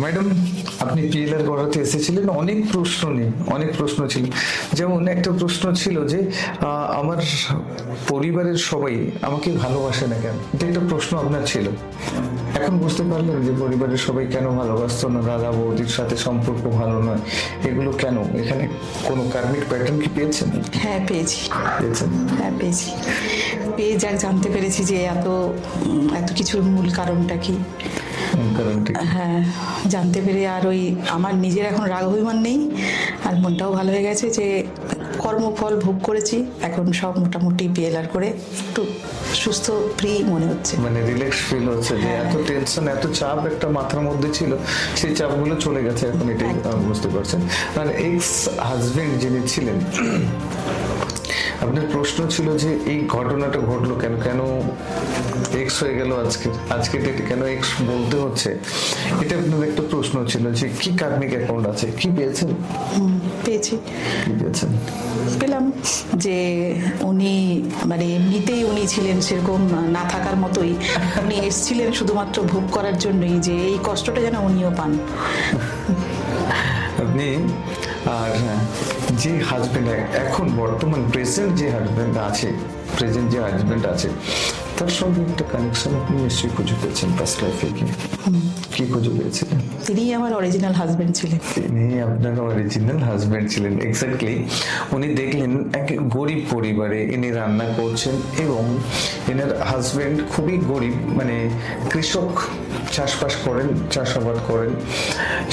Madam, আপনি PLR করাতে এসেছিলেন, অনেক প্রশ্ন ছিল। যেমন একটা প্রশ্ন ছিল যে আমার পরিবারের সবাই আমাকে ভালোবাসে না কেন, এটা একটা প্রশ্ন আপনার ছিল। এখন বুঝতে পারলেন যে পরিবারের সবাই কেন ভালোবাসতো না, দাদা বৌদির সাথে সম্পর্ক ভালো নয়, এগুলো কেন? এখানে কোনো কার্মিক প্যাটার্ন কি পেয়েছেন? হ্যাঁ পেয়েছি, পেয়েছেন? হ্যাঁ পেয়েছি। পেয়ে যাক জানতে পেরেছি যে এত এত কিছুর মূল কারণটা কি। কারণটা কি? হ্যাঁ জানতে পেরে আর ওই আমার নিজের এখন রাগ অভিমান নেই, আর মনটাও ভালো হয়ে গেছে যে কর্মফল ভোগ করেছি, এখন সব মোটামুটি পিএলআর করে একটু সুস্থ ফ্রি মনে হচ্ছে। মানে রিল্যাক্স ফিল হচ্ছে যে এত টেনশন এত চাপ একটা মাথার মধ্যে ছিল, সেই চাপগুলো চলে গেছে এখন, এটাই বুঝতে পারছেন। আর এক্স হাজবেন্ড যিনি ছিলেন, আপনার প্রশ্ন ছিল যে এই ঘটনাটা ঘটলো কেন, কেন এক্স হয়ে গেল আজকে ডেটে, কেন এক্স বলতে হচ্ছে, এটা আপনার একটা প্রশ্ন ছিল যে কি কার্মিক অ্যাকাউন্ট আছে, কি পেয়েছেন? পেয়েছি, কি পেয়েছেন? পেলাম যে উনি মানে এমনিতেই উনি ছিলেন সেরকম না থাকার মতোই, উনি এসেছিলেন শুধুমাত্র ভোগ করার জন্যই, যে এই কষ্টটা যেন উনিও পান। আপনি আর যে হাজবেন্ড এখন বর্তমান প্রেজেন্ট যে হাজবেন্ড আছে তার সঙ্গে একটা কানেকশন আপনি নিশ্চয়ই খুঁজে পেয়েছেন পাস্ট লাইফে। কি খুঁজে পেয়েছিলেন? তিনি আমার অরিজিনাল হাজবেন্ড ছিলেন। তিনি আপনার অরিজিনাল হাজবেন্ড ছিলেন, এক্স্যাক্টলি। উনি দেখলেন এক গরিব পরিবারে ইনি রান্না করছেন এবং এনার হাজবেন্ড খুবই গরিব, মানে কৃষক, চাষবাস করেন, চাষাবাদ করেন,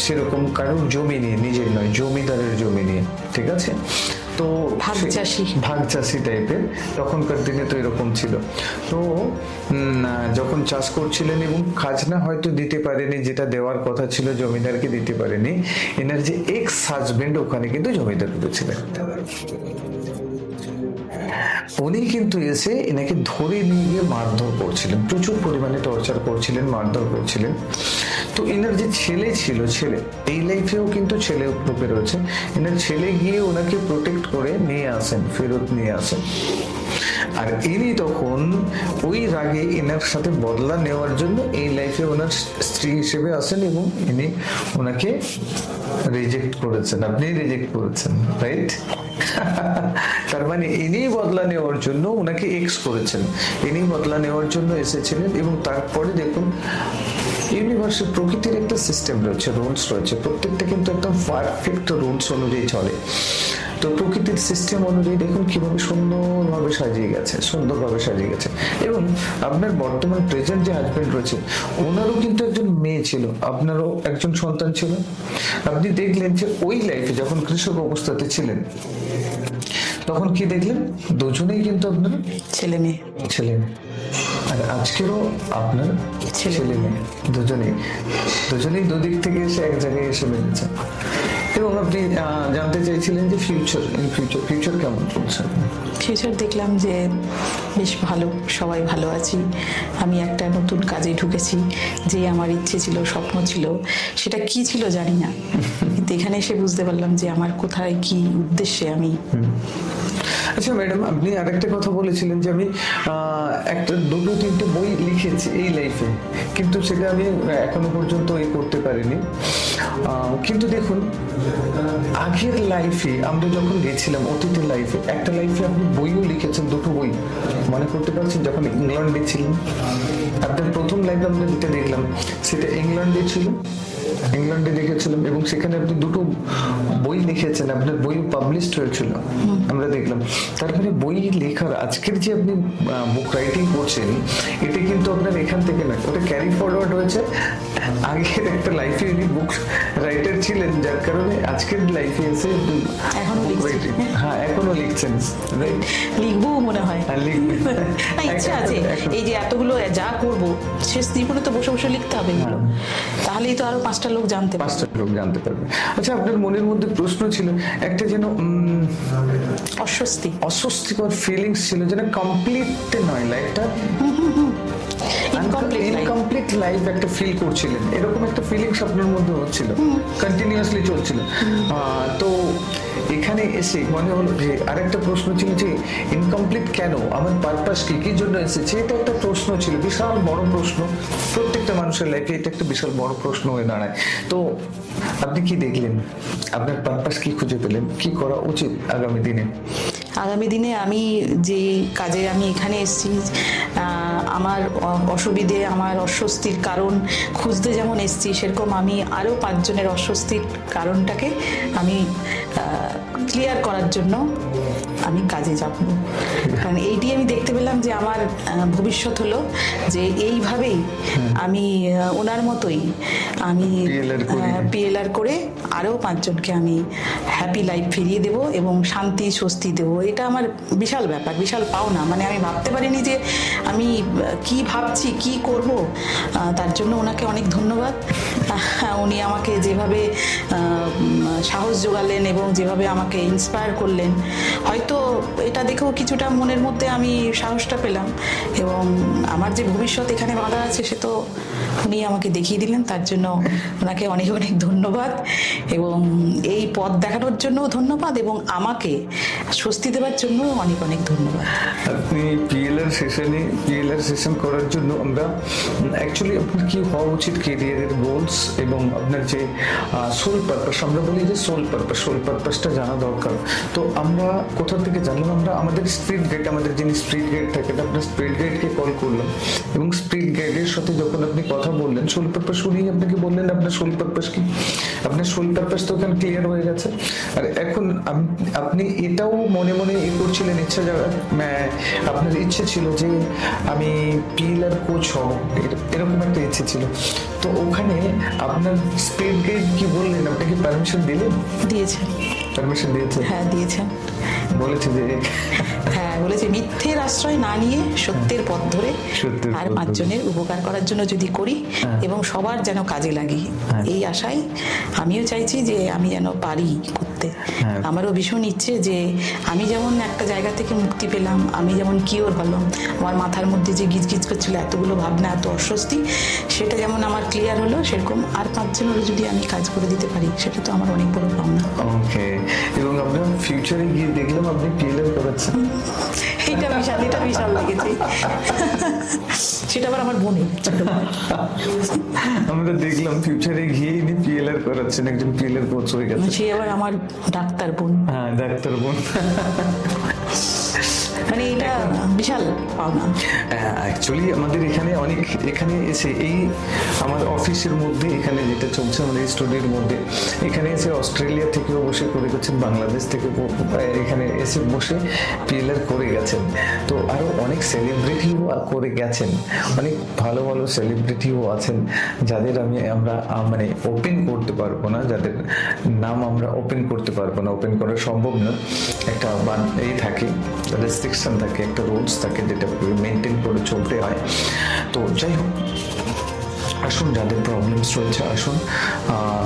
সেরকম কারোর জমি নিয়ে, নিজের নয়, জমিদারের জমি নিয়ে, ঠিক আছে? তো ভাগ চাষি টাইপের, তখনকার দিনে তো এরকম ছিল। তো যখন চাষ করছিলেন এবং খাজনা হয়তো দিতে পারেনি, যেটা দেওয়ার কথা ছিল জমিদারকে দিতে পারেনি, এনার যে এক্স হাজবেন্ড ওখানে কিন্তু জমিদার করেছিলেন। উনি কিন্তু এসে এনাকে ধরে নিয়ে গিয়ে মারধর করছিলেন, প্রচুর পরিমাণে টর্চার করছিলেন, মারধর করছিলেন। তো এনার যে ছেলে ছিল, ছেলে এই লাইফেও কিন্তু ছেলে রূপে রয়েছে, এনার ছেলে গিয়ে ওনাকে প্রোটেক্ট করে নিয়ে আসেন, ফেরত নিয়ে আসেন। আর ইনি তখন ওই রাগে এনার সাথে বদলা নেওয়ার জন্য এই লাইফে ওনার স্ত্রী হিসেবে আসেন এবং ইনি ওনাকে রিজেক্ট করেছেন, আপনি রিজেক্ট করেছেন, রাইট? তার মানে ইনি বদলা নেওয়ার জন্য ওনাকে এক্স করেছেন, ইনি বদলা নেওয়ার জন্য এসেছিলেন। এবং তারপরে দেখুন, ইউনিভার্সের প্রকৃতির একটা সিস্টেম রয়েছে, রুলস রয়েছে, প্রত্যেকটা কিন্তু একদম পারফেক্ট রুলস অনুযায়ী চলে। তো প্রকৃতির সিস্টেম অনুযায়ী দেখুন কিভাবে সুন্দরভাবে সাজিয়ে গেছে। এবং আপনার বর্তমান প্রেজেন্ট যে হাজবেন্ড রয়েছে, ওনারও কিন্তু একজন মেয়ে ছিল, আপনারও একজন সন্তান ছিল। আপনি দেখলেন যে ওই লাইফে যখন কৃষক অবস্থাতে ছিলেন, তখন কি দেখলেন? দুজনেই কিন্তু আপনার ছেলে মেয়ে, আর আজকেরও আপনার ছেলে মেয়ে, দুজনেই দুদিক থেকে এসে এক জায়গায় এসে মিলেছে। এবং আপনি জানতে চাইছিলেন যে ফিউচার কেমন চলছে? ফিউচার দেখলাম যে বেশ ভালো, সবাই ভালো আছি। আমি একটা নতুন কাজে ঢুকেছি, যে আমার ইচ্ছে ছিল, স্বপ্ন ছিল, সেটা কি ছিল জানি না, কিন্তু এখানে এসে বুঝতে পারলাম যে আমার কোথায় কি উদ্দেশ্যে আমি। আচ্ছা ম্যাডাম, আপনি আরেকটা কথা বলেছিলেন যে আমি একটা দুটো তিনটে বই লিখেছি এই লাইফে, কিন্তু সেটা আমি এখনো পর্যন্ত করতে পারিনি। কিন্তু দেখুন, আগের লাইফে আমরা যখন গেছিলাম, অতীতের লাইফে, একটা লাইফে আপনি বইও লিখেছেন, দুটো বই মনে করতে পারছেন, যখন ইংল্যান্ডে ছিলেন। আপনার প্রথম লাইফে আমরা যেটা দেখলাম সেটা ইংল্যান্ডে ছিল, ইংল্যান্ডে লিখেছিলাম, এবং সেখানে আপনি দুটো বই লিখেছেন, আপনার বই পাবলিশড হয়েছিল, আমরা দেখলাম। তারপরে বই লেখার আজকের যে আপনি বুক রাইটিং করছেন, এটা কিন্তু আপনার এখান থেকে নয়, ওটা ক্যারি ফরওয়ার্ড হয়েছে আগের একটা লাইফে উনি বুক রাইটার ছিলেন, যার কারণে আজকের লাইফে এসে এখনো লিখছেন। লিখবো মনে হয়, ইচ্ছা আছে। এই যে এতগুলো যা করবো, শেষ জীবনে তো বসে বসে লিখতে হবে এগুলো, তাহলেই তো আরো পাঁচটা লোক জানতে পারবে। আচ্ছা, আপনার মনের মধ্যে প্রশ্ন ছিল একটা, যেন অস্বস্তিকর ফিলিংস ছিল, যেন কমপ্লিট নয় লাইফটা, ইনকমপ্লিট লাইফ একটা ফিল করছিলেন, এরকম একটা ফিলিংস আপনার মধ্যে হচ্ছিল, কন্টিনিউয়াসলি চলছিল। তো এখানে এসে মনে হলো যে আরেকটা প্রশ্ন ছিল যে ইনকমপ্লিট কেন, আমার পারপাস কি, কি জন্য এসেছে, এটা একটা প্রশ্ন ছিল, বিশাল বড় প্রশ্ন। প্রত্যেকটা মানুষের লাইফে এটা একটা বিশাল বড় প্রশ্ন হয়ে দাঁড়ায়। তো আপনি কি দেখলেন, আপনার পারপাস কি খুঁজে পেলেন, কি করা উচিত আগামী দিনে? আগামী দিনে আমি যে কাজে আমি এখানে এসেছি, আমার অসুবিধে, আমার অস্বস্তির কারণ খুঁজতে যেমন এসেছি, সেরকম আমি আরও 5 জনের অস্বস্তির কারণটাকে আমি ক্লিয়ার করার জন্য আমি কাজে যাব। কারণ এইটি আমি দেখতে পেলাম যে আমার ভবিষ্যৎ হলো যে এইভাবেই আমি ওনার মতোই আমি পিএলআর করে আরও 5 জনকে আমি হ্যাপি লাইফ ফিরিয়ে দেব এবং শান্তি স্বস্তি দেবো। এটা আমার বিশাল ব্যাপার, বিশাল পাওনা। মানে আমি ভাবতে পারিনি যে আমি কি ভাবছি, কি করব। তার জন্য ওনাকে অনেক ধন্যবাদ। উনি আমাকে যেভাবে সাহস জোগালেন এবং যেভাবে আমাকে ইন্সপায়ার করলেন, হয়তো এটা দেখেও কিছুটা মনের মধ্যে আমি সাহসটা পেলাম। এবং আমার যে ভবিষ্যৎ এখানে বাঁধা আছে সে তো উনি আমাকে দেখিয়ে দিলেন। তার জন্য ওনাকে অনেক অনেক ধন্যবাদ এবং এই পথ দেখানোর জন্যও ধন্যবাদ এবং আমাকে স্বস্তি দেওয়ার জন্য অনেক অনেক ধন্যবাদ। আপনি পিএলআর সেশন করার জন্য আমরা অ্যাকচুয়ালি আপনার কি হওয়া উচিত, কেরিয়ারের গোলস এবং আপনার যে সোল পারপাস, আমরা বলি যে সোল পারপাসটা জানা দরকার। তো আমরা কোথা থেকে জানলাম, আমরা আমাদের স্পিরিট গাইড, আমাদের যিনি স্পিরিট গাইড থাকেন, আপনার স্পিরিট গাইডকে কল করলাম এবং স্পিরিট গাইডের সাথে যখন আপনি কথা বললেন, সোল পারপাস উনি আপনাকে বললেন আপনার সোল পারপাস কি। আপনার সোল পারপাস তো ওখানে ক্লিয়ার হয়ে গেছে। আর এখন আপনি এটাও মনে মনে করছিলেন, ইচ্ছা আপনার ইচ্ছে ছিল যে আমি পিএলআর কোচ হব, এরকম একটা ইচ্ছে ছিল। তো ওখানে আপনার স্পিরিট গাইড কি বললেন, আপনাকে পারমিশন দিলেন? দিয়েছেন। পারমিশন দিয়েছে? হ্যাঁ, দিয়েছেন। বলেছে যে হ্যাঁ, বলেছে মিথ্যের আশ্রয় না নিয়ে সত্যের পথ ধরে আর 5 জনের উপকার করার জন্য যদি করি এবং সবার যেন কাজে লাগি, এই আশায় আমিও চাইছি যে আমি যেন পারি করতে। আমারও ভীষণ ইচ্ছে যে আমি যেমন একটা জায়গা থেকে মুক্তি পেলাম, আমি যেমন কিওর হলাম, আমার মাথার মধ্যে যে গিজগিজ করছিল এতগুলো ভাবনা, এত অস্বস্তি, সেটা যেমন আমার ক্লিয়ার হলো, সেরকম আর 5 জনেরও যদি আমি কাজ করে দিতে পারি, সেটা তো আমার অনেক বড় পাওনা। ওকে। এবং আপনার ফিউচারে গিয়ে দেখলাম আপনি পিএলআর করাচ্ছেন, এটা বিশাল লেগেছে। সেটা আবার আমার বোনের ছোট বোন। আমরা দেখলাম ফিউচারে গিয়ে ইনি পিএলআর করাচ্ছেন, একজন পিএলআর কোচ হয়ে গেছে। সে আবার আমার ডাক্তার বোন। হ্যাঁ, ডাক্তার বোন। মানে এটা বিশাল পাওনা। অ্যাকচুয়ালি আমাদের এখানে এসে এই আমার অফিসের মধ্যে এখানে যেটা চলছে আমাদের স্টুডিওর মধ্যে, এখানে এসে অস্ট্রেলিয়া থেকেও বসে করে গেছেন, বাংলাদেশ থেকে এখানে এসে বসে পিএলআর করে গেছেন। তো আরো অনেক সেলিব্রিটিও করে গেছেন, অনেক ভালো ভালো সেলিব্রিটিও আছেন যাদের আমরা মানে ওপেন করতে পারবো না, যাদের নাম আমরা ওপেন করতে পারবো না, ওপেন করা সম্ভব না। একটা এই থাকে, রেস্ট্রিকশন থাকে, একটা রুলস থাকে, যেটা মেনটেন করে চলতে হয়। তো যাই হোক, আসুন যাদের প্রবলেমস রয়েছে আসুন।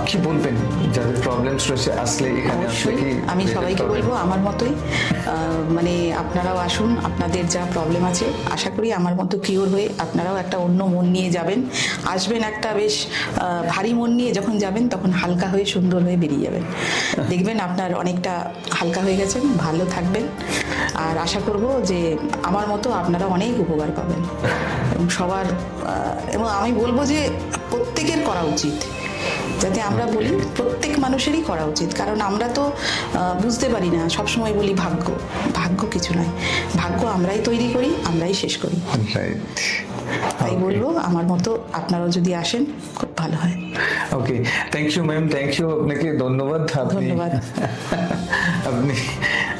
কি বলবেন যাদের প্রবলেমস রয়েছে, আসলে এখানে আসলে কি? আমি সবাইকে বলবো আমার মতোই, মানে আপনারাও আসুন, আপনাদের যা প্রবলেম আছে আশা করি আমার মতো কিওর হয়ে আপনারাও একটা অন্য মন নিয়ে যাবেন, আসবেন একটা বেশ ভারী মন নিয়ে যখন যাবেন তখন হালকা হয়ে সুন্দর হয়ে বেরিয়ে যাবেন। দেখবেন আপনার অনেকটা হালকা হয়ে গেছেন, ভালো থাকবেন। আর আশা করব যে আমার মতো আপনারা অনেক উপকার পাবেন এবং সবার, এবং আমি বলবো যে প্রত্যেকের করা উচিত, যাতে আমরা বলি প্রত্যেক মানুষেরই করা উচিত। কারণ আমরা তো বুঝতে পারি না, সবসময় বলি ভাগ্য কিছু নয়, ভাগ্য আমরাই তৈরি করি, আমরাই শেষ করি। তাই বলবো আমার মতো আপনারাও যদি আসেন খুব ভালো হয়। Okay, thank you ma'am, thank you, আপনাকে ধন্যবাদ। ধন্যবাদ। আপনি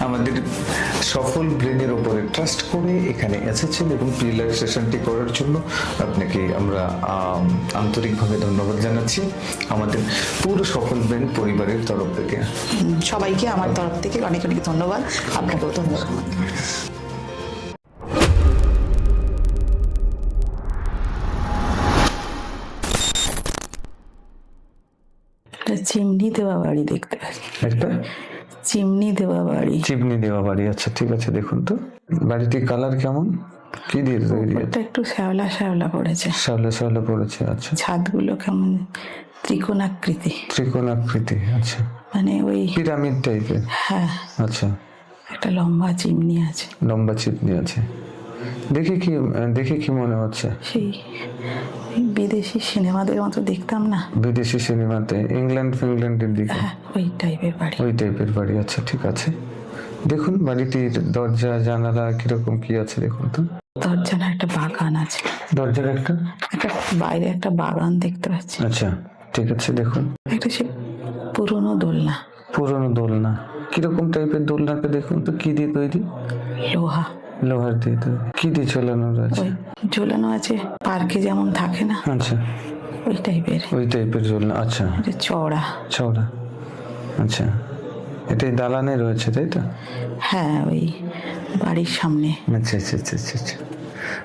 আমাদের সফল ব্রেনের উপরে ট্রাস্ট করে এখানে এসেছেন এবং পিএলআর সেশনটি করার জন্য আপনাকে আমরা আন্তরিকভাবে ধন্যবাদ জানাচ্ছি আমাদের পুরো সফল ব্রেন পরিবারের তরফ থেকে। সবাইকে আমার তরফ থেকে অনেক অনেক ধন্যবাদ, আপনাকেও ধন্যবাদ। চিমনি দেওয়া বাড়ি দেখতে পাচ্ছি, একটা চিমনি দেওয়া বাড়ি। চিমনি দেওয়া বাড়ি, আচ্ছা ঠিক আছে, দেখুন তো বাড়িটির কালার কেমন? কি দিয়ে তৈরি? ওটা একটু শ্যাওলা শ্যাওলা পড়েছে, শ্যাওলা শ্যাওলা পড়েছে। আচ্ছা, ছাদগুলো কেমন ত্রিকোণাকৃতি, ত্রিকোণাকৃতি। আচ্ছা, মানে ওই পিরামিড টাইপের। হ্যাঁ আচ্ছা, একটা লম্বা চিমনি আছে। লম্বা চিপনি আছে। দেখে কি মনে হচ্ছে? সেই বিদেশি সিনেমাদের মতো দেখতাম না, বিদেশি সিনেমাতে ইংল্যান্ডের দিকে হ্যাঁ ওই টাইপের বাড়ি। ওই টাইপের বাড়ি। আচ্ছা, ঠিক আছে। দেখুন বাড়িটির দরজা জানালা কিরকম কি আছে দেখুন তো। দরজার একটা বাগান আছে, দরজার একটা বাইরে একটা বাগান দেখতে পাচ্ছি। আচ্ছা, ঠিক আছে। দেখুন একটা সে পুরনো দোলনা, পুরনো দোলনা। কিরকম টাইপের দোলনাকে দেখুন তো, কি দিয়ে তৈরি? লোহা, লোহার দিয়ে তৈরি। কি দিয়ে ঝোলানো রয়েছে? ওই ঝোলানো আছে পার্কে যেমন থাকে না, আচ্ছা, ওই টাইপের। ওই টাইপের দোলনা। আচ্ছা, এটা চওড়া। চওড়া। আচ্ছা, এটাই দালানে রয়েছে তাই তো? হ্যাঁ ওই বাড়ির সামনে আচ্ছা আচ্ছা আচ্ছা আচ্ছা আচ্ছা।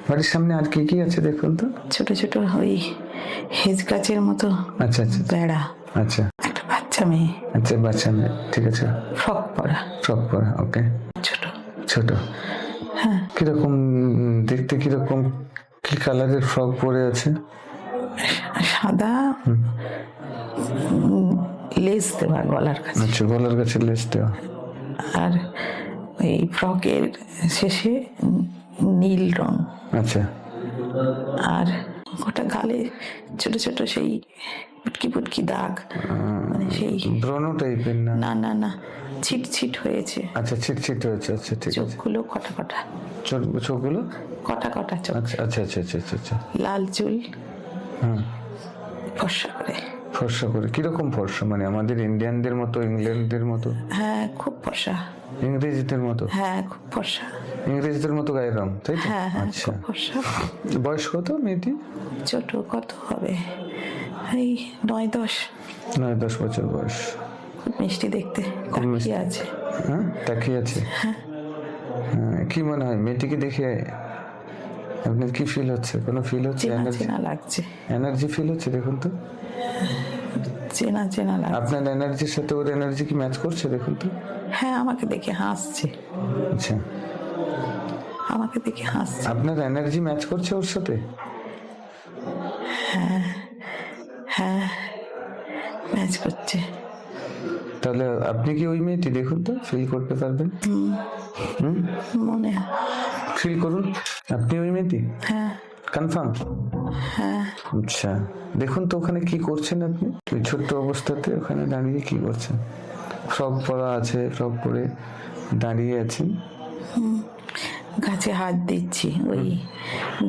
বাড়ির সামনে আর কি কি আছে দেখুন তো। ছোট ছোট ওই হেজ গাছের মতো আচ্ছা আচ্ছা বেড়া, আচ্ছা একটা বাচ্চা মেয়ে আচ্ছা, বাচ্চা মেয়ে। ঠিক আছে, ফ্রক পরা, ফ্রক পরা। ওকে, ছোট। ছোট। হ্যাঁ কিরকম দেখতে, কিরকম কি কালারের ফ্রক পরে আছে? সাদা, লেস দেওয়া গলার কাছে, আচ্ছা, গলার কাছে লেস দেওয়া। আর ওই ফ্রকের শেষে নীল রং। আচ্ছা, আর গোটা গালে ছোট ছোট সেই পুটকি পুটকি দাগ, মানে সেই ব্রণ টাইপের না? না না না, ছিট ছিট হয়েছে। আচ্ছা, ছিটছিট হয়েছে। আচ্ছা, ঠিক আছে। চোখগুলো কটা কটা, চোখগুলো কটা কটা চোখ, আচ্ছা আচ্ছা আচ্ছা আচ্ছা আচ্ছা আচ্ছা। লাল চুল, হ্যাঁ, ফর্সা করে। ফর্সা করে। কিরকম ফর্সা? মানে আমাদের ইন্ডিয়ানদের মতো, ইংল্যান্ডদের মতো, হ্যাঁ খুব ফর্সা, ইংরেজদের মতো? হ্যাঁ খুব ফর্সা, ইংরেজদের মতো গায়ের রং তাই তো? হ্যাঁ হ্যাঁ আচ্ছা, খুব ফর্সা। বয়স কত মেয়েটি? ছোট কত হবে, এই 9-10। 9-10 বছর বয়স। খুব মিষ্টি দেখতে, তাকিয়ে আছে। হ্যাঁ, তাকিয়ে আছে। হ্যাঁ, কি মনে হয় মেয়েটিকে দেখে আপনার কি ফিল হচ্ছে? কোনো ফিল হচ্ছে? চেনা এনার্জি, চেনা লাগছে, এনার্জি ফিল হচ্ছে দেখুন তো। চেনা চেনা লাগছে। আপনার এনার্জির সাথে ওর এনার্জি কি ম্যাচ করছে দেখুন তো। হ্যাঁ আমাকে দেখে হাসছে, আচ্ছা, আমাকে দেখে হাসছে। আপনার এনার্জি ম্যাচ করছে ওর সাথে? হ্যাঁ ম্যাচ করছে। তাহলে আপনি কি ওই মেয়েটি? দেখুন তো, ফিল করতে পারবেন? মনে হয় ফিল করুন, আপনি ওই মেয়েটি? হ্যাঁ কনফার্ম? হ্যাঁ। আচ্ছা, দেখুন তো ওখানে কি করছেন আপনি? ওই ছোট্ট অবস্থাতে ওখানে দাঁড়িয়ে কি করছেন? ফ্রক পরা আছে, ফ্রক পরে দাঁড়িয়ে আছেন। গাছে হাত দিচ্ছি, ওই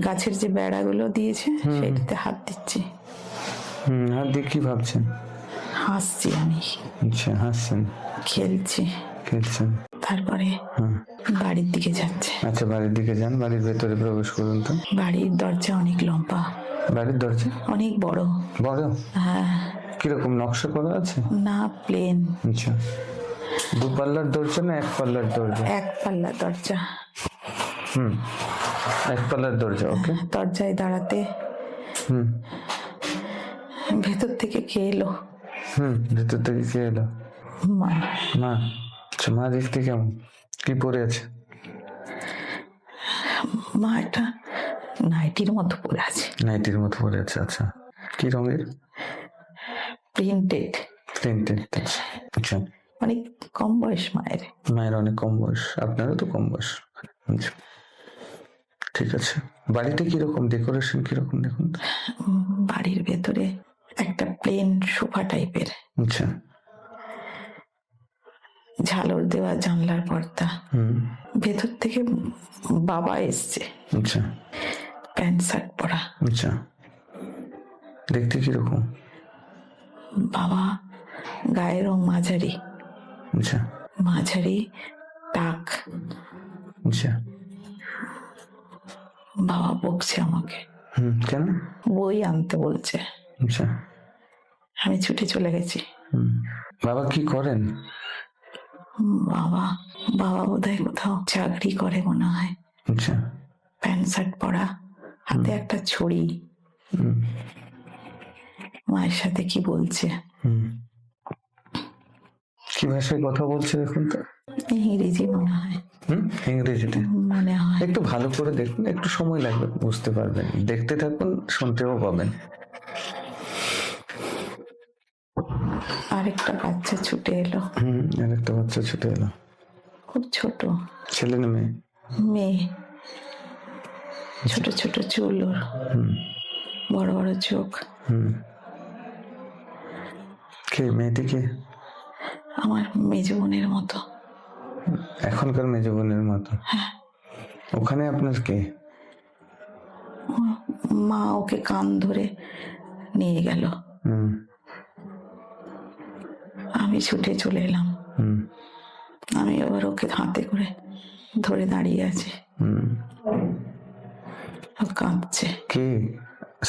গাছের যে বেড়াগুলো দিয়েছে সেটাতে হাত দিচ্ছি। হাত দিয়ে কি ভাবছেন? হাসছি আমি, আচ্ছা, হাসছেন, খেলছি। খেলছেন। তারপরে বাড়ির দিকে যাচ্ছে। আচ্ছা, বাড়ির দিকে যান, বাড়ির ভেতরে প্রবেশ করুন তো। বাড়ির দরজা অনেক লম্বা, বাড়ির দরজা অনেক বড়। বড়? হ্যাঁ, কিরকম নকশা করা আছে? না প্লেন। আচ্ছা, 2 পাল্লার দরজা না 1 পাল্লার দরজা? এক পাল্লা দরজা। 1 পাল্লার দরজা। ওকে, দরজায় দাঁড়াতে ভেতর থেকে কে এলো? ভেতর থেকে কে এলো? মা। মা। আচ্ছা, মা দেখতে কেমন? কি পরে আছে? মা একটা নাইটির মতো পরে আছে। নাইটির মতো পরে আছে। আচ্ছা, কি রঙের? প্রিন্টেড। প্রিন্টেড। আচ্ছা, অনেক কম বয়স মায়ের। মায়ের অনেক কম বয়স, আপনারও তো কম বয়স। আচ্ছা, ঠিক আছে। বাড়িতে কিরকম ডেকোরেশন কিরকম দেখুন তো। বাড়ির ভেতরে একটা প্লেন সোফা টাইপের, আচ্ছা, ঝালর দেওয়া জানলার পর্দা। ভেতর থেকে বাবা এসছে, আচ্ছা, প্যান্ট শার্ট পরা। আচ্ছা, দেখতে কিরকম? বাবা গায়ের রং মাঝারি, আচ্ছা, মাঝারি টাক। আচ্ছা, বাবা বকছে আমাকে, কেন? বই আনতে বলছে। আচ্ছা, আমি ছুটে চলে গেছি। বাবা কি করেন? বাবা বাবা বোধহয় কোথাও চাকরি করে মনে হয়। আচ্ছা, প্যান্ট শার্ট পরা, হাতে একটা ছড়ি। মায়ের সাথে কি বলছে। কি ভাষায় কথা বলছে দেখুন তো। ইংরেজি মনে হয়, ইংরেজিতে মনে হয়। একটু ভালো করে দেখুন, একটু সময় লাগবে, বুঝতে পারবেন। দেখতে থাকুন, শুনতেও পাবেন। আরেকটা বাচ্চা ছুটে এলো, আর একটা বাচ্চা ছুটে এলো। খুব ছোট ছেলে না মেয়ে? মেয়ে, ছোট ছোট চুল ওর, বড় বড় চোখ। কে মেয়েটি? কে? আমার মেজ বোনের মতো। এখনকার মেজ বোনের মতো? ওখানে আপনার কে? মা ওকে কান ধরে নিয়ে গেল, আমি ছুটে চলে এলাম। আমি এবার ওকে হাতে করে ধরে দাঁড়িয়ে আছি, ও কাঁদছে। কে?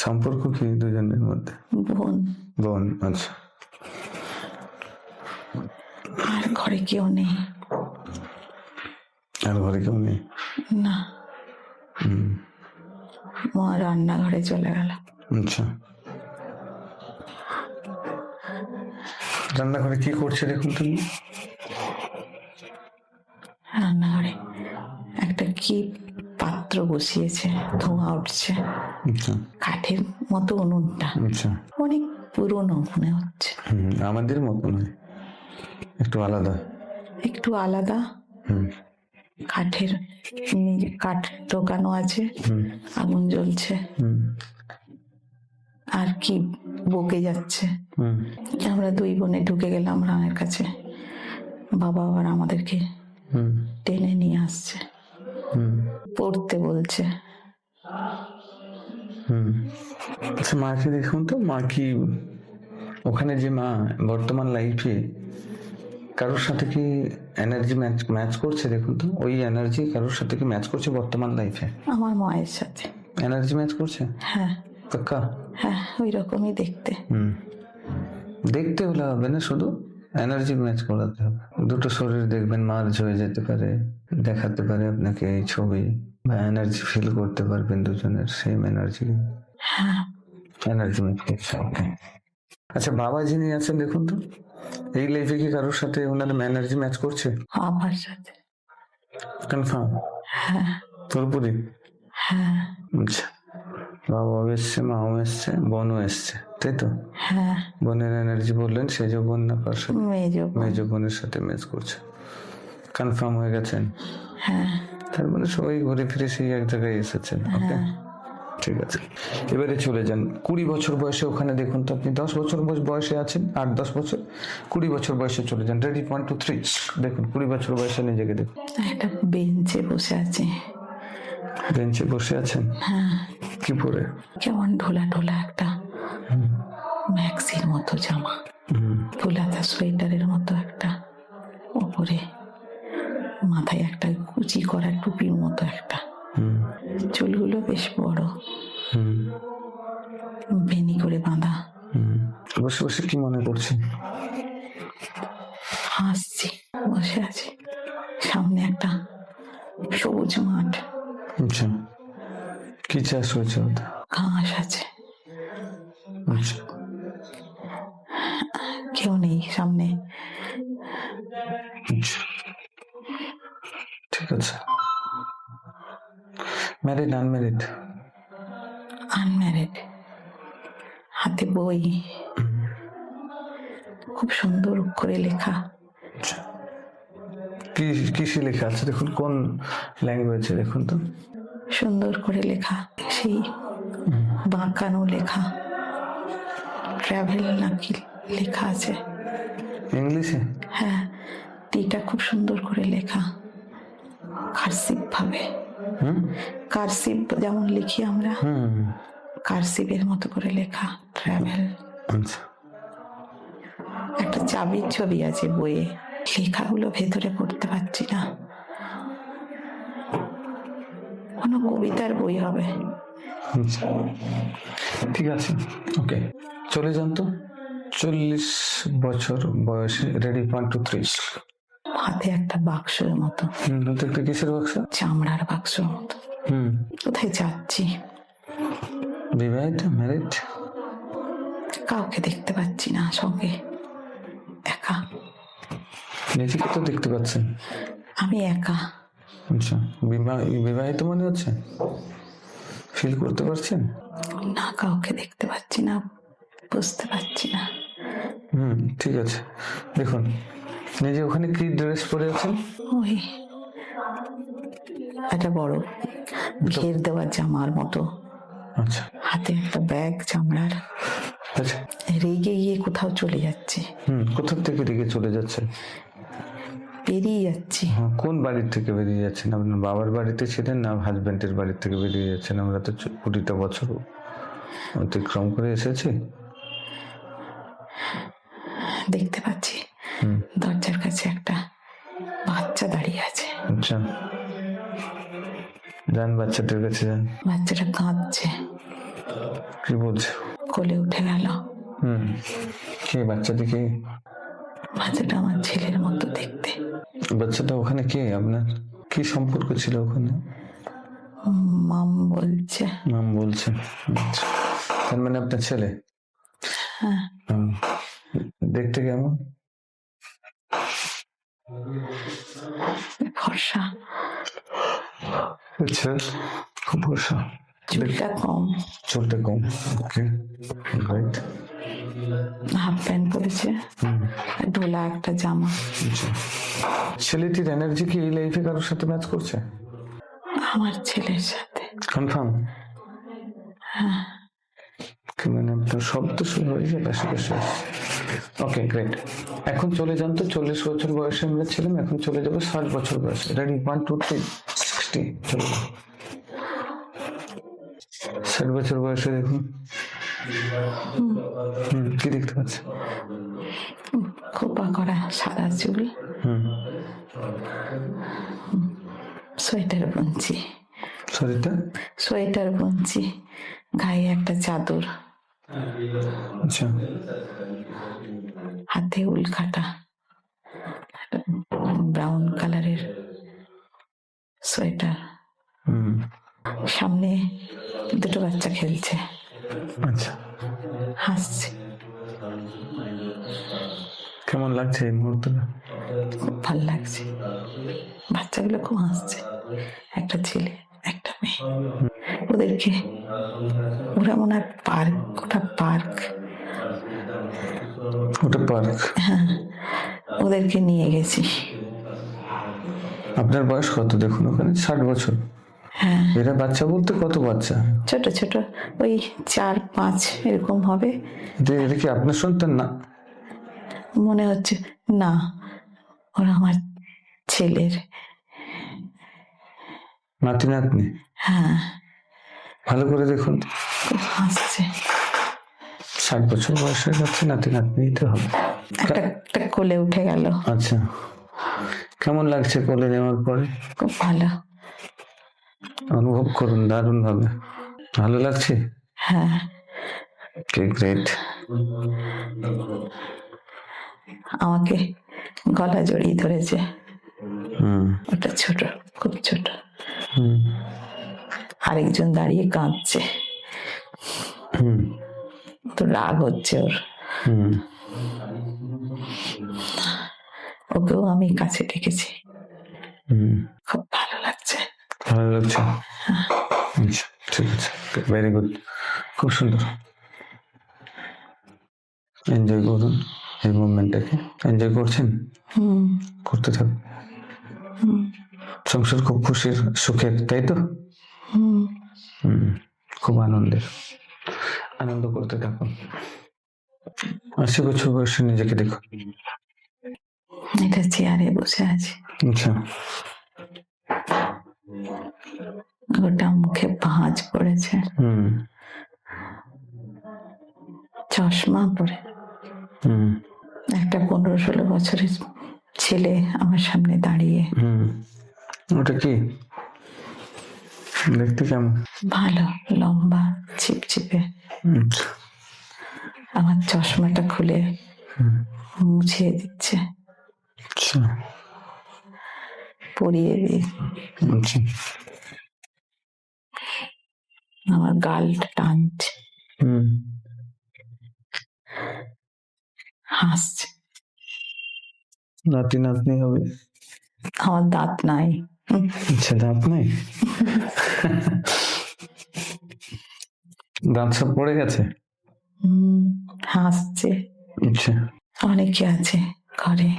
সম্পর্ক কি দুজনের মধ্যে? বোন। বোন, আচ্ছা। আর ঘরে কেউ নেই। আর ঘরে কেউ নেই? না, মা রান্নাঘরে চলে গেল। আচ্ছা, রান্নাঘরে কি করছে দেখুন তুমি। রান্নাঘরে একটা কি পাত্র বসিয়েছে, ধোঁয়া উঠছে। আচ্ছা কাঠের মতো উনুনটা, আচ্ছা। অনেক পুরনো মনে হচ্ছে। আমাদের মতো নয়, একটু আলাদা। একটু আলাদা। কাঠের, কাঠ ঢোকানো আছে, আগুন জ্বলছে, আর কি বকে যাচ্ছে। আমরা দুই বোনে ঢুকে গেলাম রানের কাছে, বাবা আবার আমাদেরকে টেনে নিয়ে আসছে, পড়তে বলছে। আচ্ছা, মাকে দেখুন তো, মা কি ওখানে যে মা বর্তমান লাইফে কারোর সাথে কি এনার্জি ম্যাচ করছে দেখুন তো, ওই এনার্জি কারোর সাথে কি ম্যাচ করছে বর্তমান লাইফে? আমার মায়ের সাথে এনার্জি ম্যাচ করছে? হ্যাঁ পাক্কা? হ্যাঁ, ওই রকমই দেখতে। দেখতে হলে হবে না, শুধু এনার্জি ম্যাচ করাতে হবে। দুটো শরীর দেখবেন মার্জ হয়ে যেতে পারে, দেখাতে পারে আপনাকে এই ছবি, বা এনার্জি ফিল করতে পারবেন দুজনের সেম এনার্জি। হ্যাঁ, এনার্জি ম্যাচ করছে, ওকে। আচ্ছা, বাবা যিনি আছেন দেখুন তো, এই লাইফে কি কারোর সাথে ওনার এনার্জি ম্যাচ করছে? আমার সাথে কনফার্ম? হ্যাঁ পুরোপুরি? হ্যাঁ আচ্ছা, বাবাও এসছে, মাও এসছে, বোনও এসছে, তাই তো? হ্যাঁ। বোনের এনার্জি বললেন, সেজ বোন না কার সাথে? মেজ বোনের সাথে ম্যাচ করছে। কনফার্ম হয়ে গেছেন? হ্যাঁ। তার মানে সবাই ঘুরে ফিরে সেই এক জায়গায় এসেছেন, ওকে, ঠিক আছে। এবারে চলে যান 20 বছর বয়সে, ওখানে দেখুন তো, আপনি 10 বছর বয়সে আছেন, 8-10 বছর, 20 বছর বয়সে চলে যান। রেডি, 1 2 3, দেখুন 20 বছর বয়সে নিজেকে দেখুন। একটা বেঞ্চে বসে আছি। বেঞ্চে বসে আছেন? কি পরে? কেমন ঢোলা ঢোলা একটা ম্যাক্সির মতো জামা, ফুলাতা সোয়েটারের মতো একটা, ওপরে মাথায় একটা কুচি করা টুপির মতো একটা, চুলগুলো বেশ বড়, বেনি করে বাঁধা। বসে বসে কি মনে করছেন? হাসছি, বসে আছি। সামনে একটা সবুজ মাঠ। আচ্ছা, কি চাষ হয়েছে? ঘাস আছে, আচ্ছা, কেউ নেই সামনে। আচ্ছা, ঠিক আছে। Married unmarried? আনম্যারিড। হাতে বই, খুব সুন্দর করে লেখা। আচ্ছা, কি কিসে লেখা আছে দেখুন, কোন ল্যাঙ্গুয়েজে দেখুন তো। সুন্দর করে লেখা, সেই বাঁকানো লেখা, ট্রাভেল নাকি লেখা আছে। ইংলিশে? হ্যাঁ, টিটা খুব সুন্দর করে লেখা, কারসিভ ভাবে। কারসিভ যেমন লিখি আমরা, কারসিভের মতো করে লেখা, ট্রাভেল। আচ্ছা, একটা চাবির ছবি আছে বইয়ে, লেখাগুলো ভেতরে পড়তে পারছি না। কোনো কবিতার বই হবে। আচ্ছা, ঠিক আছে, ওকে, চলে যান তো। 40 বছর বয়সে, রেডি, 1 2 3। হাতে একটা বাক্সের মতো, একটা কিসের বাক্স? চামড়ার বাক্সের মতো। কোথায় যাচ্ছি? বিবাহিত, ম্যারিড? কাউকে দেখতে পাচ্ছি না সঙ্গে, একা। নিজেকে তো দেখতে পাচ্ছেন। আমি একা। আচ্ছা, বিবাহিত মনে হচ্ছে, ফিল করতে পারছেন? না, কাউকে দেখতে পাচ্ছি না, বুঝতে পারছি না। ঠিক আছে। দেখুন, নিজে ওখানে কি ড্রেস পরে আছেন? ওই একটা বড় ঘের দেওয়া জামার মতো, আচ্ছা হাতে একটা ব্যাগ চামড়ার। আচ্ছা। রেগে গিয়ে কোথাও চলে যাচ্ছি, কোথা থেকে রেগে চলে যাচ্ছেন? বেরিয়ে যাচ্ছি। কোন বাড়ির থেকে বেরিয়ে যাচ্ছেন? আপনার বাবার বাড়িতে ছিলেন না হাজবেন্ডের বাড়ি থেকে বেরিয়ে যাচ্ছেন? আমরা তো 20টা বছর অতিক্রম করে এসেছি। দেখতে পাচ্ছি দরজার কাছে একটা বাচ্চা দাঁড়িয়ে আছে। আচ্ছা, যান বাচ্চাটার কাছে যান। বাচ্চাটা কাঁদছে, কি বলছে? কোলে উঠে গেল। কে বাচ্চাটা? কে বাচ্চাটা? আমার ছেলের মতো দেখতে। বাচ্চাটা ওখানে কে? আপনার কি সম্পর্ক ছিল ওখানে? মাম বলছে। নাম বলছেন? আচ্ছা, তার মানে আপনার ছেলে। হ্যাঁ। দেখতে কেমন? ফর্সা, আচ্ছা, খুব ফর্সা। চুলটা কম, চুলটা কম। ওকে, রাইট। হাফ প্যান্ট পরেছে, আর ঢোলা একটা জামা। আচ্ছা, ছেলেটির এনার্জি কি এই লাইফে কারোর সাথে ম্যাচ করছে? আমার ছেলের সাথে। কনফার্ম? মানে আপনার শব্দ শুরু হয়েছে পাশাপাশি। ওকে, গ্রেট। এখন চলে যান তো, 40 বছর বয়সে আমরা ছিলাম, এখন চলে যাবো 60 বছর বয়সে। রেডি? 1 2 3 60। চলো, 60 বছর বয়সে দেখুন। কি দেখতে পাচ্ছেন? খোপা করা সাদা চুল, সোয়েটার বুনছি। শরীরটা? সোয়েটার বুনছি, গায়ে একটা চাদর, আচ্ছা, হাতে উল কাটা, ব্রাউন কালারের সোয়েটার। সামনে দুটো বাচ্চা খেলছে, আচ্ছা। হাসছে। কেমন লাগছে এই মুহূর্তটা? খুব ভাল লাগছে, বাচ্চাগুলো খুব হাসছে। একটা ছেলে, একটা মেয়ে। ওদেরকে, ওরা মনে হয় পার্ক, ওটা পার্ক। ওটা পার্ক? হ্যাঁ, ওদেরকে নিয়ে গেছি। আপনার বয়স কত দেখুন ওখানে? 60 বছর। হ্যাঁ, এরা বাচ্চা বলতে কত বাচ্চা? ছোট ছোট, ওই 4-5 এরকম হবে। এটা কি আপনার সন্তান? না, মনে হচ্ছে না, ওরা আমার ছেলের। নাতি নাতনি? হ্যাঁ, ভালো করে দেখুন। খুব হাসছে। 60 বছর বয়সের কাছে নাতি নাতনি তো হবে। একটা একটা কোলে উঠে গেল। আচ্ছা, কেমন লাগছে কোলে নেওয়ার পরে? খুব ভালো। অনুভব করুন দারুণ ভাবে। ভালো লাগছে? হ্যাঁ, গ্রেট। আমাকে গলা জড়িয়ে ধরেছে। ওটা ছোট, খুব ছোট। আরেকজন দাঁড়িয়ে কাঁদছে, তো রাগ হচ্ছে ওর। ওকেও আমি কাছে ডেকেছি। খুব ভালো লাগছে। ভালো লাগছে? আচ্ছা, ঠিক আছে, ভেরি গুড, খুব সুন্দর। এনজয় করুন এই মুভমেন্টটাকে। এনজয় করছেন? করতে থাকুন। সংসার খুব খুশির, সুখের, তাই তো? খুব আনন্দের। আনন্দ করতে থাকুন। 80 বছর বয়সে নিজেকে দেখুন। এটা চেয়ারে বসে আছি। আচ্ছা, গোটা মুখে ভাঁজ পড়েছে, চশমা পরে। একটা 15-16 বছরের ছেলে আমার সামনে দাঁড়িয়ে। ওটা কি দেখতে কেমন? ভালো, লম্বা, ছিপছিপে। আমার চশমাটা খুলে মুছিয়ে দিচ্ছে, আচ্ছা, পরিয়ে দিয়ে। আচ্ছা, আমার গালটা টানছে, হাসছে। নাতি নাতনি হবে। আমার দাঁত নাই। আচ্ছা, দাঁত নাই? দাঁত সব পড়ে গেছে? হাসছে। আচ্ছা। অনেকে আছে ঘরে।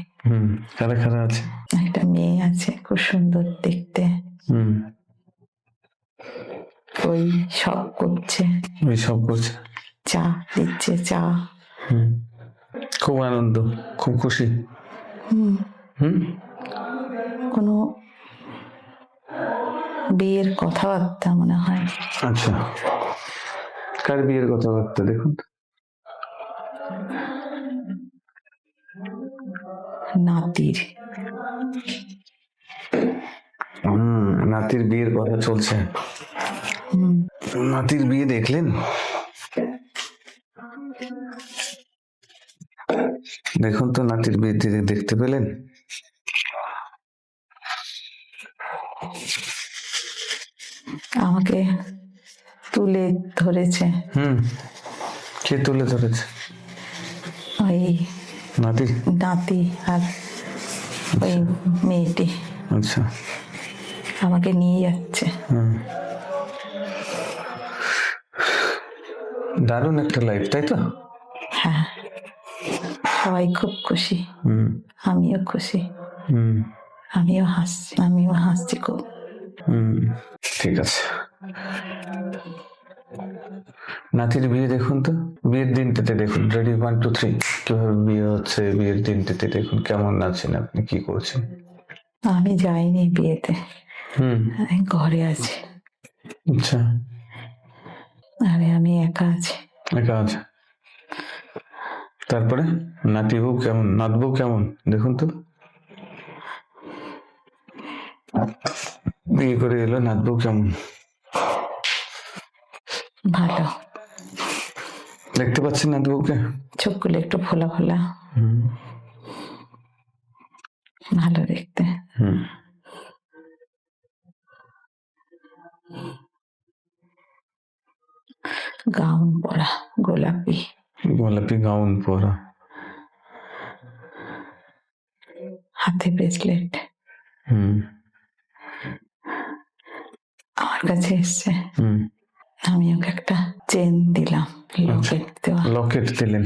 কারা কারা আছে? একটা মেয়ে আছে, খুব সুন্দর দেখতে। হুম। ওই সব করছে, ওই সব করছে। চা দিচ্ছে, চা। খুব আনন্দ, খুব খুশি। হুম। কোনো বিয়ের কথাবার্তা মনে হয়। আচ্ছা, কার বিয়ের কথাবার্তা দেখুন? নাতির। নাতির বিয়ের কথা চলছে। নাতির বিয়ে দেখলেন? দেখুন তো, নাতির বিয়ে দেখতে পেলেন? আমাকে তুলে ধরেছে। কে তুলে ধরেছে? ওই নাতি। নাতি আর ওই মেয়েটি আচ্ছা। আমাকে নিয়ে যাচ্ছে। দারুণ একটা লাইফ, তাই তো? হ্যাঁ, সবাই খুব খুশি, আমিও খুশি। আমিও হাসছি খুব। ঠিক আছে। নাতির বিয়ে দেখুন তো, বিয়ের দিনটাতে দেখুন। রেডি, 1 2 3, কিভাবে বিয়ে হচ্ছে। বিয়ের দিনটাতে দেখুন কেমন আছেন আপনি, কি করছেন। আমি যাইনি বিয়েতে, আমি ঘরে আছি। আচ্ছা। আরে আমি একা আছি। একা আছে। তারপরে নাতি বউ কেমন, নাত বউ কেমন দেখুন তো। বিয়ে করে এলো, নাত বউ কেমন? ভালো। দেখতে পাচ্ছেন নাত বউকে? চোখগুলো একটু ফোলা ফোলা, ভালো দেখতে। গাউন পরা, গোলাপি গোলাপি গাউন পরা, হাতে ব্রেসলেট। আমার কাছে এসছে, আমি ওকে একটা চেন দিলাম, লকেট দেওয়া। লকেট দিলেন?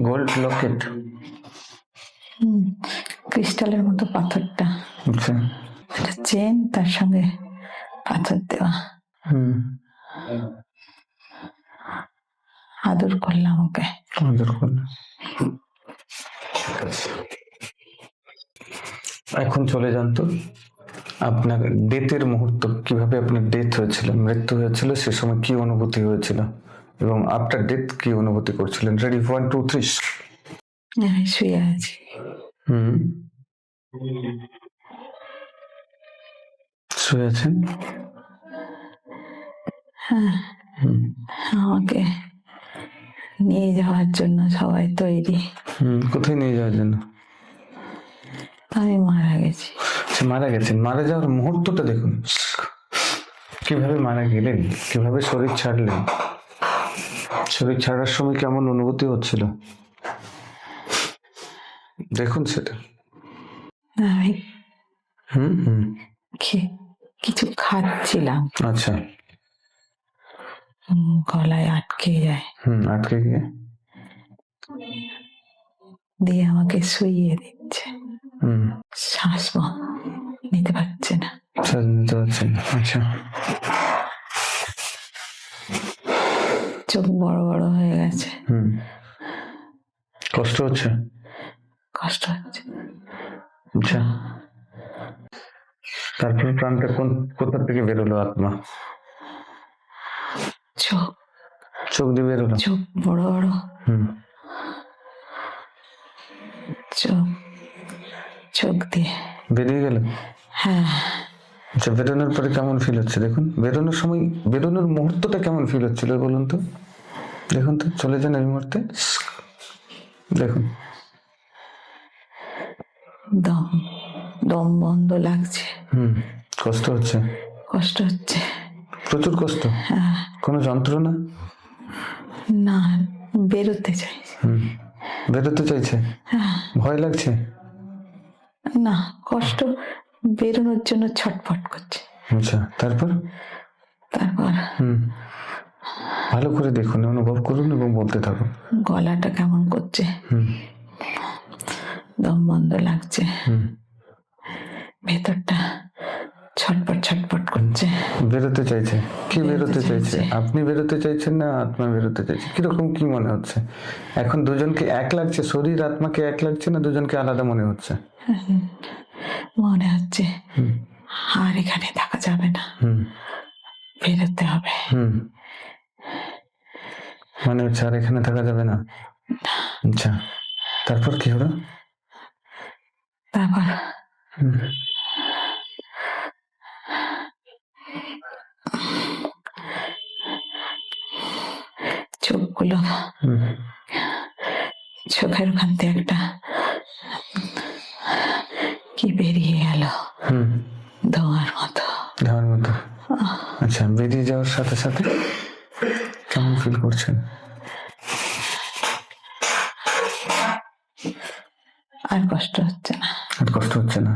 গোল্ড লকেট? ক্রিস্টালের মতো পাথরটা। আচ্ছা। একটা চেন, তার সঙ্গে পাথর দেওয়া। আদর করলাম ওকে। আদর করলাম। এখন চলে যান তো আপনার ডেথের মুহূর্ত, কিভাবে আপনার ডেথ হয়েছিল, মৃত্যু হয়েছিল, সে সময় কি অনুভূতি হয়েছিল, এবং আফটার ডেথ কি অনুভূতি করছিলেন। রেডি, 1 2 3। আমি শুয়ে আছি। শুয়ে আছেন? হ্যাঁ। আমাকে নিয়ে যাওয়ার জন্য সবাই তৈরি। কোথায় নিয়ে যাওয়ার জন্য? আমি মারা গেছি। মারা গেছেন? মারা যাওয়ার মুহূর্তটা দেখুন, কিভাবে মারা গেলেন, কিভাবে শরীর ছাড়লেন। শরীর ছাড়ার সময় কেমন অনুভূতি হচ্ছিল দেখুন সেটা। আমি কিছু খাচ্ছিলাম। আচ্ছা। গলায় আটকে যায়। আটকে গিয়ে দিয়ে আমাকে শুইয়ে দিচ্ছে। শ্বাস নিতে পারছে না। নিতে পারছেন? আচ্ছা। চোখ বড় বড় হয়ে গেছে। কষ্ট হচ্ছে? কষ্ট হচ্ছে। আচ্ছা। তারপরে প্রাণটা কোথা থেকে বেরোলো? আত্মা চোখ দিয়ে বেরোলো? চোখ বড় বড়। চোখ দিয়ে বেরিয়ে গেল? হ্যাঁ। আচ্ছা, বেরোনোর পরে কেমন ফিল হচ্ছে দেখুন। বেরোনোর সময়, বেরোনোর মুহূর্তটা কেমন ফিল হচ্ছিল বলুন তো। দেখুন তো, চলে যান এই মুহূর্তে, দেখুন। দম বন্ধ লাগছে। কষ্ট হচ্ছে? কষ্ট হচ্ছে, প্রচুর কষ্ট। কোনো যন্ত্রণা? না, বেরোতে চাইছে। বেরোতে চাইছে? ভয় লাগছে? না, কষ্ট বেরোনোর জন্য ছটফট করছে। আচ্ছা, তারপর? তারপর হুম, ভালো করে দেখুন, অনুভব করুন এবং বলতে থাকুন। গলাটা কেমন করছে, হুম দম বন্ধ লাগছে, হুম। ভেতরটা ছটফট ছটফট করছে। বেরোতে চাইছে? কি বেরোতে চাইছে? চাইছে। আপনি বেরোতে চাইছেন না আত্মা বেরোতে চাইছে? কিরকম কি মনে হচ্ছে এখন? দুজনকে এক লাগছে? শরীর আত্মাকে এক লাগছে না দুজনকে আলাদা মনে হচ্ছে? মনে হচ্ছে আর এখানে থাকা যাবে না, হুম বেরোতে হবে। হুম। মনে হচ্ছে আর এখানে থাকা যাবে না। আচ্ছা, তারপর কি হলো? তারপর হুম চোখগুলো, হুম চোখের ওখান থেকে একটা কি বেরিয়ে গেল, হুম। ধোঁয়ার মতো। যাওয়ার মতো? আচ্ছা, বেরিয়ে যাওয়ার সাথে সাথে কেমন ফিল করছেন? আর কষ্ট হচ্ছে না। আর কষ্ট হচ্ছে না?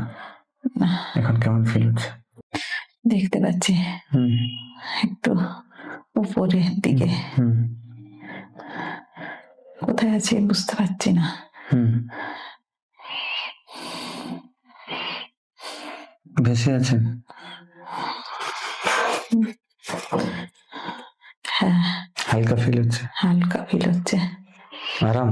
না, এখন কেমন ফিল হচ্ছে? দেখতে পাচ্ছি হুম একটু উপরের দিকে, হুম কোথায় আছে বুঝতে পারছি না। হুম। ভেসে আছেন? হ্যাঁ, হালকা ফিল হচ্ছে? হালকা ফিল হচ্ছে। আরাম?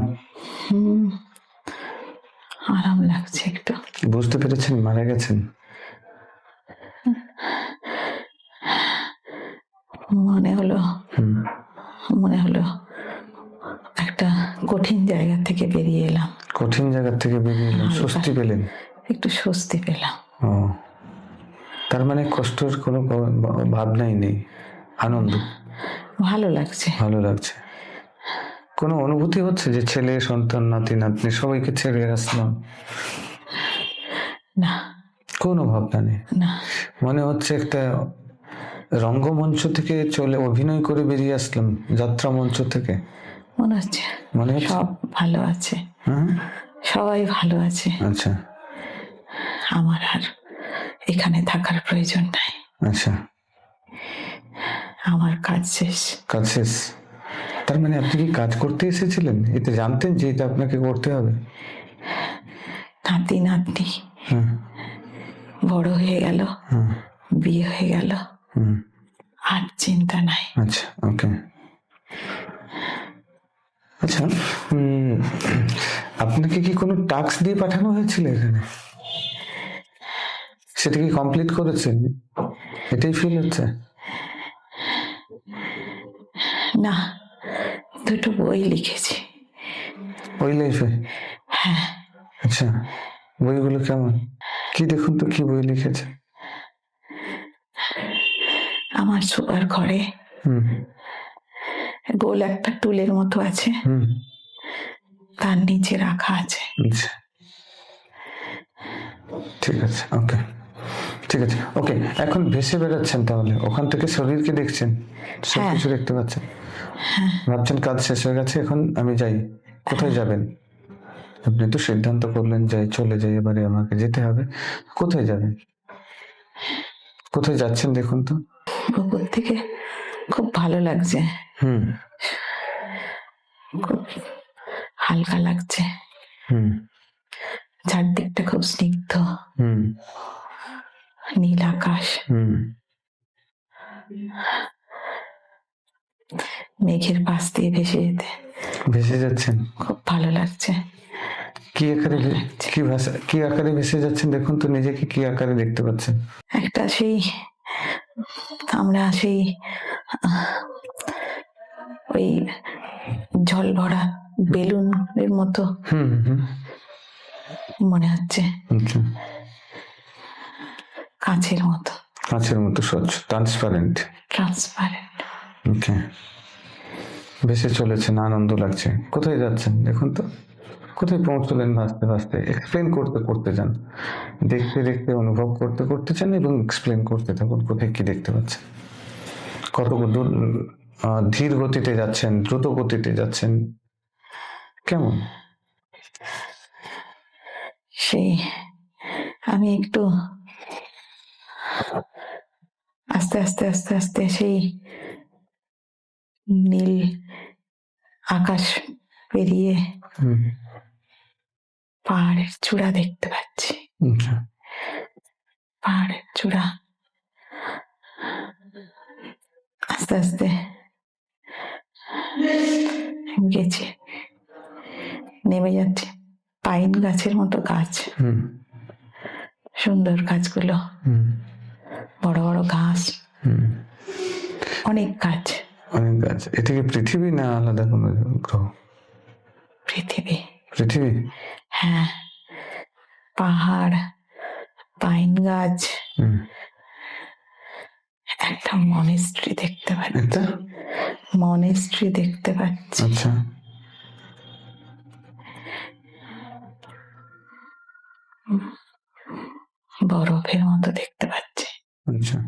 আরাম লাগছে একটু। বুঝতে পেরেছেন মারা গেছেন? মনে হলো, হুম। মনে হলো একটা কঠিন জায়গা থেকে বেরিয়ে এলাম। কঠিন জায়গা থেকে বেরিয়ে এলেন, স্বস্তি পেলেন? একটু স্বস্তি পেলাম। ও, তার মানে কষ্টের কোনো ভাবনাই নেই, আনন্দ, ভালো লাগছে। ভালো লাগছে। কোনো অনুভূতি হচ্ছে যে ছেলে সন্তান নাতি নাতনি সবাইকে ছেড়ে আসলাম? না, কোনো ভাবনা নেই? না, মনে হচ্ছে একটা রঙ্গমঞ্চ থেকে চলে অভিনয় করে বেরিয়ে আসলাম, যাত্রা মঞ্চ থেকে? মনে হচ্ছে মনে হচ্ছে? সব ভালো আছে, হ্যাঁ। সবাই ভালো আছে। আচ্ছা আমার আর এখানে থাকার প্রয়োজন নাই। আচ্ছা, আমার কাজ শেষ। কাজ শেষ? তার মানে আপনি কি কাজ করতে এসেছিলেন? এতে জানতেন যে এটা আপনাকে করতে হবে? নাতি নাতনি হুম বড় হয়ে গেল, হুম বিয়ে হয়ে গেল, হুম। আর চিন্তা নাই। আচ্ছা, ওকে। আচ্ছা, আপনাকে কি কোনো টাস্ক দিয়ে পাঠানো হয়েছিল এখানে? সেটা কি কমপ্লিট করেছেন? এটাই ফিল হচ্ছে? না, দুটো বই লিখেছি। ওই লাইফে? হ্যাঁ, আচ্ছা, বইগুলো কেমন? কি দেখুন তো, কি বই লিখেছে? আমার শোবার ঘরে হুম গোল একটা টুলের মতো আছে, হুম। তার নিচে রাখা আছে। আচ্ছা, ঠিক আছে, ওকে, ঠিক আছে, ওকে। এখন ভেসে বেড়াচ্ছেন তাহলে? ওখান থেকে শরীরকে দেখছেন, সবকিছু দেখতে পাচ্ছেন, ভাবছেন কাজ শেষ হয়ে গেছে, এখন আমি যাই। কোথায় যাবেন? আপনি তো সিদ্ধান্ত করলেন যাই, চলে যাই, এবারে আমাকে যেতে হবে। কোথায় যাবেন? কোথায় যাচ্ছেন দেখুন তো? উপর থেকে খুব ভালো লাগছে, হুম খুব হালকা লাগছে, হুম চারদিকটা খুব স্নিগ্ধ, হুম নীল আকাশ, হুম। মেঘের পাশ দিয়ে ভেসে যেতে ভেসে যাচ্ছেন? খুব ভালো লাগছে। কি আকারে কি ভাষা, কি আকারে ভেসে যাচ্ছেন দেখুন তো, নিজেকে কি আকারে দেখতে পাচ্ছেন? একটা সেই আমরা সেই ওই জল ভরা বেলুনের মতো হুম হুম। মনে হচ্ছে, আচ্ছা, কাঁচের মতো, কাঁচের মতো স্বচ্ছ, ট্রান্সপারেন্ট। ট্রান্সপারেন্ট। ওকে, ভেসে চলেছেন, আনন্দ লাগছে। কোথায় যাচ্ছেন দেখুন তো? কোথায় পৌঁছলেন ভাসতে ভাসতে? এক্সপ্লেন করতে করতে যান, দেখতে দেখতে অনুভব করতে করতে যান এবং এক্সপ্লেন করতে থাকুন কোথায় কি দেখতে পাচ্ছেন, কত দূর, ধীর গতিতে যাচ্ছেন, দ্রুত গতিতে যাচ্ছেন, কেমন? সেই আমি একটু আস্তে আস্তে আস্তে আস্তে সেই নীল আকাশ পেরিয়ে হুম, পাহাড়ের চূড়া দেখতে পাচ্ছি। আচ্ছা, পাহাড়ের চূড়া আস্তে আস্তে গেছে, নেমে যাচ্ছে। পাইন গাছের মতো গাছ, হুম, সুন্দর গাছগুলো, হুম, বড় বড় ঘাস, হুম। অনেক গাছ। অনেক গাছ। এটা কি পৃথিবী না আলাদা কোনো গ্রহ? পৃথিবী। পৃথিবী? হ্যাঁ, পাহাড়, পাইন গাছ, হুম। একটা মনেস্ট্রি দেখতে পাচ্ছি। এটা? মনেস্ট্রি দেখতে পাচ্ছি। আচ্ছা, বরফের মতো দেখতে পাচ্ছি। আচ্ছা,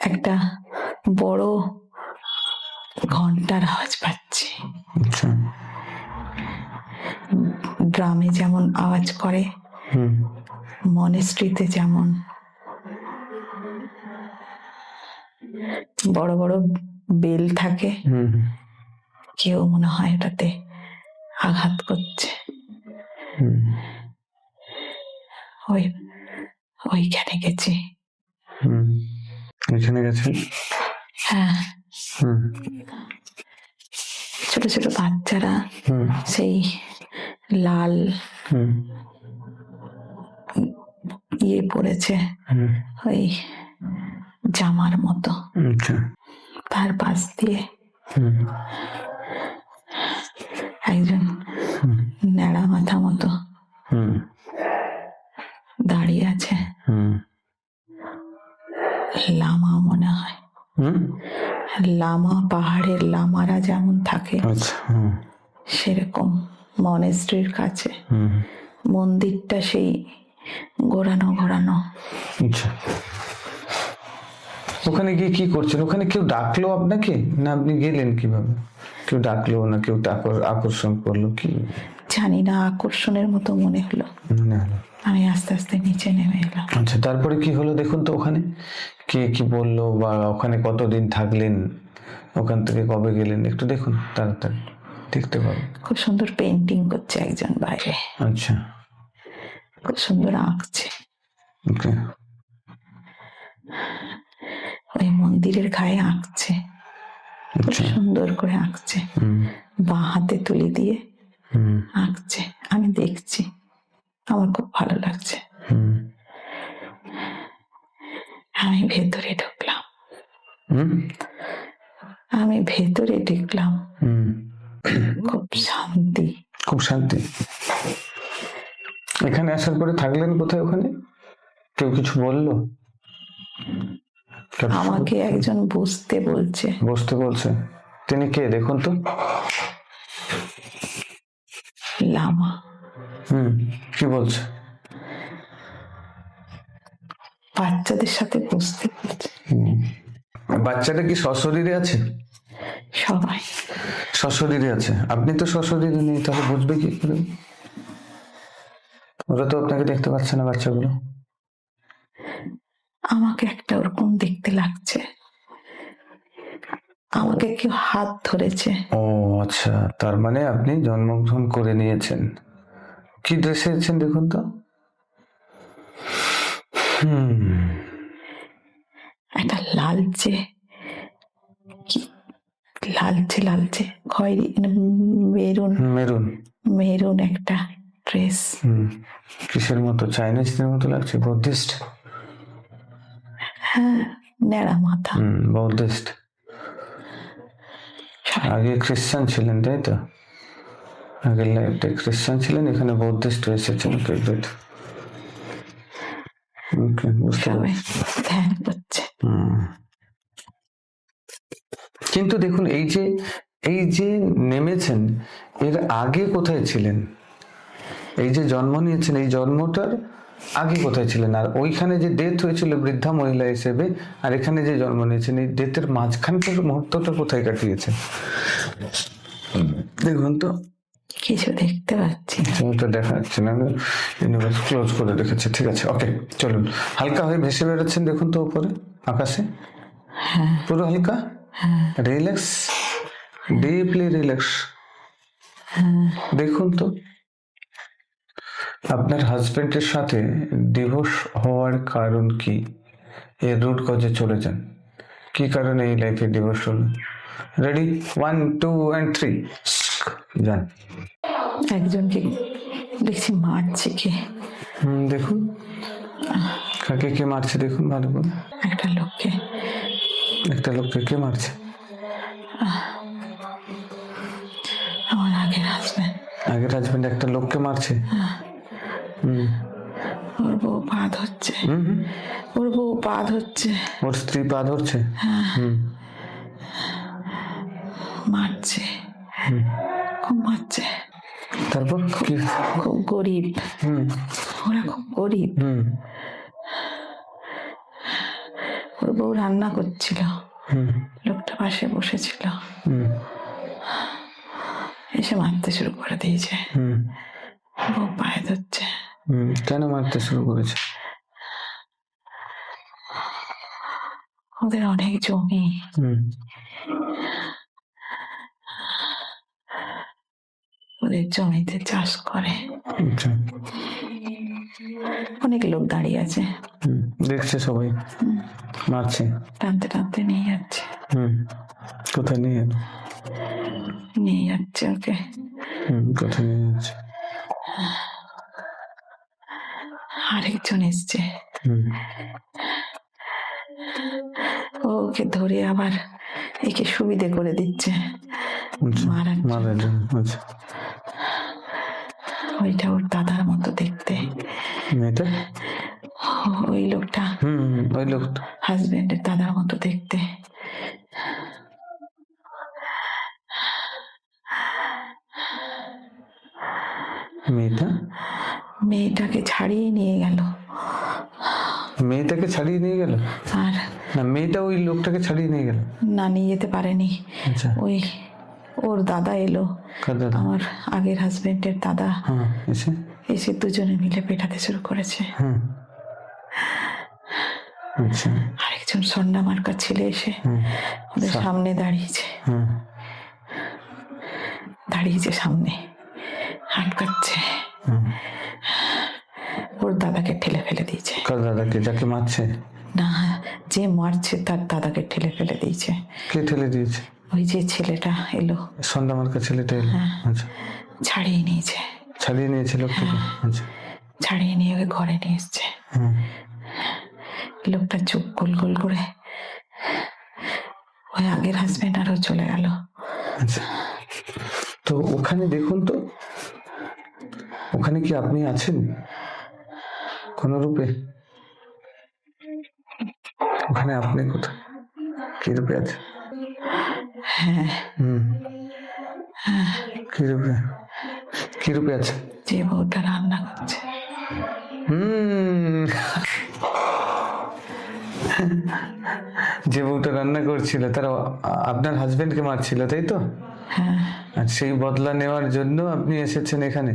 একটা বড় ঘন্টার আওয়াজ পাচ্ছি। আচ্ছা, ড্রামে যেমন আওয়াজ করে, হুম, মনেস্ট্রিতে যেমন বড় বড় বেল থাকে, হুম, কেউ মনে হয় ওটাতে আঘাত করছে। হুম, ওই ওইখানে গেছি। হুম। এখানে গেছেন? হ্যাঁ, হুম, ছোট ছোট বাচ্চারা হুম, সেই লাল হুম, ইয়ে পরেছে, হুম, ওই জামার মতো। আচ্ছা, তার পাশ দিয়ে হুম, একজন ন্যাড়া মাথা মতো হুম, দাঁড়িয়ে আছে। হুম, লামা মনে হয়। হুম, লামা, পাহাড়ের লামারা যেমন থাকে আচ্ছা, হুম, সেরকম মনেস্ট্রির কাছে। হুম, মন্দিরটা সেই ঘোরানো ঘোরানো। আচ্ছা। ওখানে গিয়ে কি করছেন? ওখানে কেউ ডাকলো আপনাকে, না আপনি গেলেন কিভাবে? কেউ ডাকলো না কেউ আকর্ষণ করলো, কি জানি না, আকর্ষণের মতো মনে হলো। মনে হলো? আমি আস্তে আস্তে নিচে নেমে এলাম। আচ্ছা, তারপরে কি হলো দেখুন তো। ওখানে কে কি বললো, বা ওখানে কতদিন থাকলেন, ওখান থেকে কবে গেলেন, একটু দেখুন, তাড়াতাড়ি দেখতে পাবেন। খুব সুন্দর পেন্টিং করছে একজন বাইরে, আচ্ছা, খুব সুন্দর আঁকছে। ওকে, ওই মন্দিরের গায়ে আঁকছে, খুব আচ্ছা, সুন্দর করে আঁকছে। হুম, বাঁ হাতে তুলে দিয়ে হুম, আঁকছে। আমি দেখছি, আমার খুব ভালো লাগছে। হুম, আমি ভেতরে ঢুকলাম। হুম, আমি ভেতরে ঢুকলাম। হুম। খুব শান্তি। খুব শান্তি। এখানে আসার পরে থাকলেন কোথায়? ওখানে কেউ কিছু বললো? আমাকে একজন বসতে বলছে। বসতে বলছে? তিনি কে দেখুন তো। লামা। হুম, কি বলছে? বাচ্চাদের সাথে বসতে বলছে। বাচ্চাটা কি সশরীরে আছে? সবাই সশরীরে আছে। আপনি তো সশরীরে নেই, তাহলে বুঝবে কি করে? ওরা তো আপনাকে দেখতে পাচ্ছে না, বাচ্চাগুলো। আমাকে একটা ওরকম দেখতে লাগছে, আমাকে কেউ হাত ধরেছে। ও আচ্ছা, তার মানে আপনি জন্মগ্রহণ করে নিয়েছেন। কি ড্রেসে আছেন দেখুন তো। একটা লালচে, কি লালচে লালচে খয়েরি, মেরুন মেরুন। মেরুন একটা ড্রেস। কিসের মতো? চাইনিজদের মতো লাগছে? বৌদ্ধিস্ট? হ্যাঁ, ন্যাড়া মাথা। বৌদ্ধিস্ট। আগে খ্রিস্টান ছিলেন তাই তো? আগের লাইফে খ্রিস্টান ছিলেন, এখানে বৌদ্ধিস্ট এসেছেন। ওকে, বুঝতে সবাই পারছি। ধ্যান করছে। কিন্তু দেখুন, এই যে নেমেছেন, এর আগে কোথায় ছিলেন? এই যে জন্ম নিয়েছেন, এই জন্মটার আগে কোথায় ছিলেন? আর ওইখানে যে ডেথ হয়েছিল বৃদ্ধা মহিলা হিসেবে, আর এখানে যে জন্ম নিয়েছেন, এই ডেথের মাঝখানকার মুহূর্তটা কোথায় কাটিয়েছেন? দেখুন তো, কিছু দেখতে পাচ্ছি না। তুমি তো দেখা যাচ্ছে না, ইউনিভার্স ক্লোজ করে রেখেছে। ঠিক আছে, ওকে, চলুন। হালকা হয়ে ভেসে বেড়াচ্ছেন, দেখুন তো উপরে আকাশে, পুরো হালকা, রিল্যাক্স, ডিপলি রিল্যাক্স। দেখুন তো, আপনার হাজবেন্ডের সাথে ডিভোর্স হওয়ার কারণ কি? এর রুট কজে চলে যান। কি কারণে এই লাইফে ডিভোর্স হলো? রেডি, 1 2 and 3 যান। একজনকে দেখছি মারছে কে, দেখুন কাকে কে মারছে, দেখুন ভালো করে। একটা লোককে। একটা লোককে কে মারছে? আমার আগের হাজবেন্ড। আগের হাজবেন্ড একটা লোককে মারছে। ওর বউ পা ধরছে, ওর বউ পা ধরছে, ওর স্ত্রী পা ধরছে। মারছে, খুব মারছে। তারপর কি? খুব গরিব, ওরা খুব গরিব। ওর বউ রান্না করছিল, লোকটা পাশে বসেছিল, এসে মারতে শুরু করে দিয়েছে। বউ পায়ে ধরছে। কেন মারতে শুরু করেছে? ওদের অনেক জমি, ওদের জমিতে চাষ করে। আচ্ছা, অনেক লোক দাঁড়িয়ে আছে, দেখছে সবাই, মারছে, টানতে টানতে নিয়ে যাচ্ছে। কোথায় নিয়ে গেল? নিয়ে যাচ্ছে ওকে। কোথায় নিয়ে যাচ্ছে? আরেকজন এসছে, ওকে ধরে আবার একে সুবিধে করে দিচ্ছে মারার জন্য। আচ্ছা, ওইটা ওর দাদার মতো দেখতে। মেয়েটা, ওই লোকটা, ওই লোকটা হাজবেন্ডের দাদার মতো দেখতে। মেয়েটাকে ছাড়িয়ে নিয়ে গেল। মেয়েটাকে ছাড়িয়ে নিয়ে গেল? আর না, মেয়েটা ওই লোকটাকে ছাড়িয়ে নিয়ে গেল? না, নিয়ে যেতে পারেনি। আচ্ছা, ওই ওর দাদা এলো, আমার আগের হাজবেন্ডের দাদা, এসে দুজনে মিলে পেটাতে শুরু করেছে। আচ্ছা, আরেকজন সন্ধ্যা মার্কার ছেলে এসে ওদের সামনে দাঁড়িয়েছে, সামনে আটকাচ্ছে। ওর দাদাকে ঠেলে ফেলে দিয়েছে। কার দাদাকে? যাকে মারছে? না, যে মারছে তার দাদাকে ঠেলে ফেলে দিয়েছে। কে ঠেলে দিয়েছে? ওই যে ছেলেটা এলো, সন্ধ্যা মার্কার ছেলেটা এলো। আচ্ছা, ছাড়িয়ে নিয়েছে। ছাড়িয়ে নিয়েছে লোকটাকে? আচ্ছা, ছাড়িয়ে নিয়ে ওকে ঘরে নিয়ে এসছে। লোকটা চোখ গোল গোল করে ওই আগের হাজবেন্ড আরও চলে গেল। আচ্ছা, তো ওখানে দেখুন তো, ওখানে কি আপনি আছেন কোন রূপে? ওখানে আপনি কোথায়, কি রূপে আছে? কি রূপে আছে? যে বউটা রান্না করছে। যে বউটা রান্না করছিল তারা আপনার হাজবেন্ডকে মারছিল, তাই তো? আর সেই বদলা নেওয়ার জন্য আপনি এসেছেন এখানে?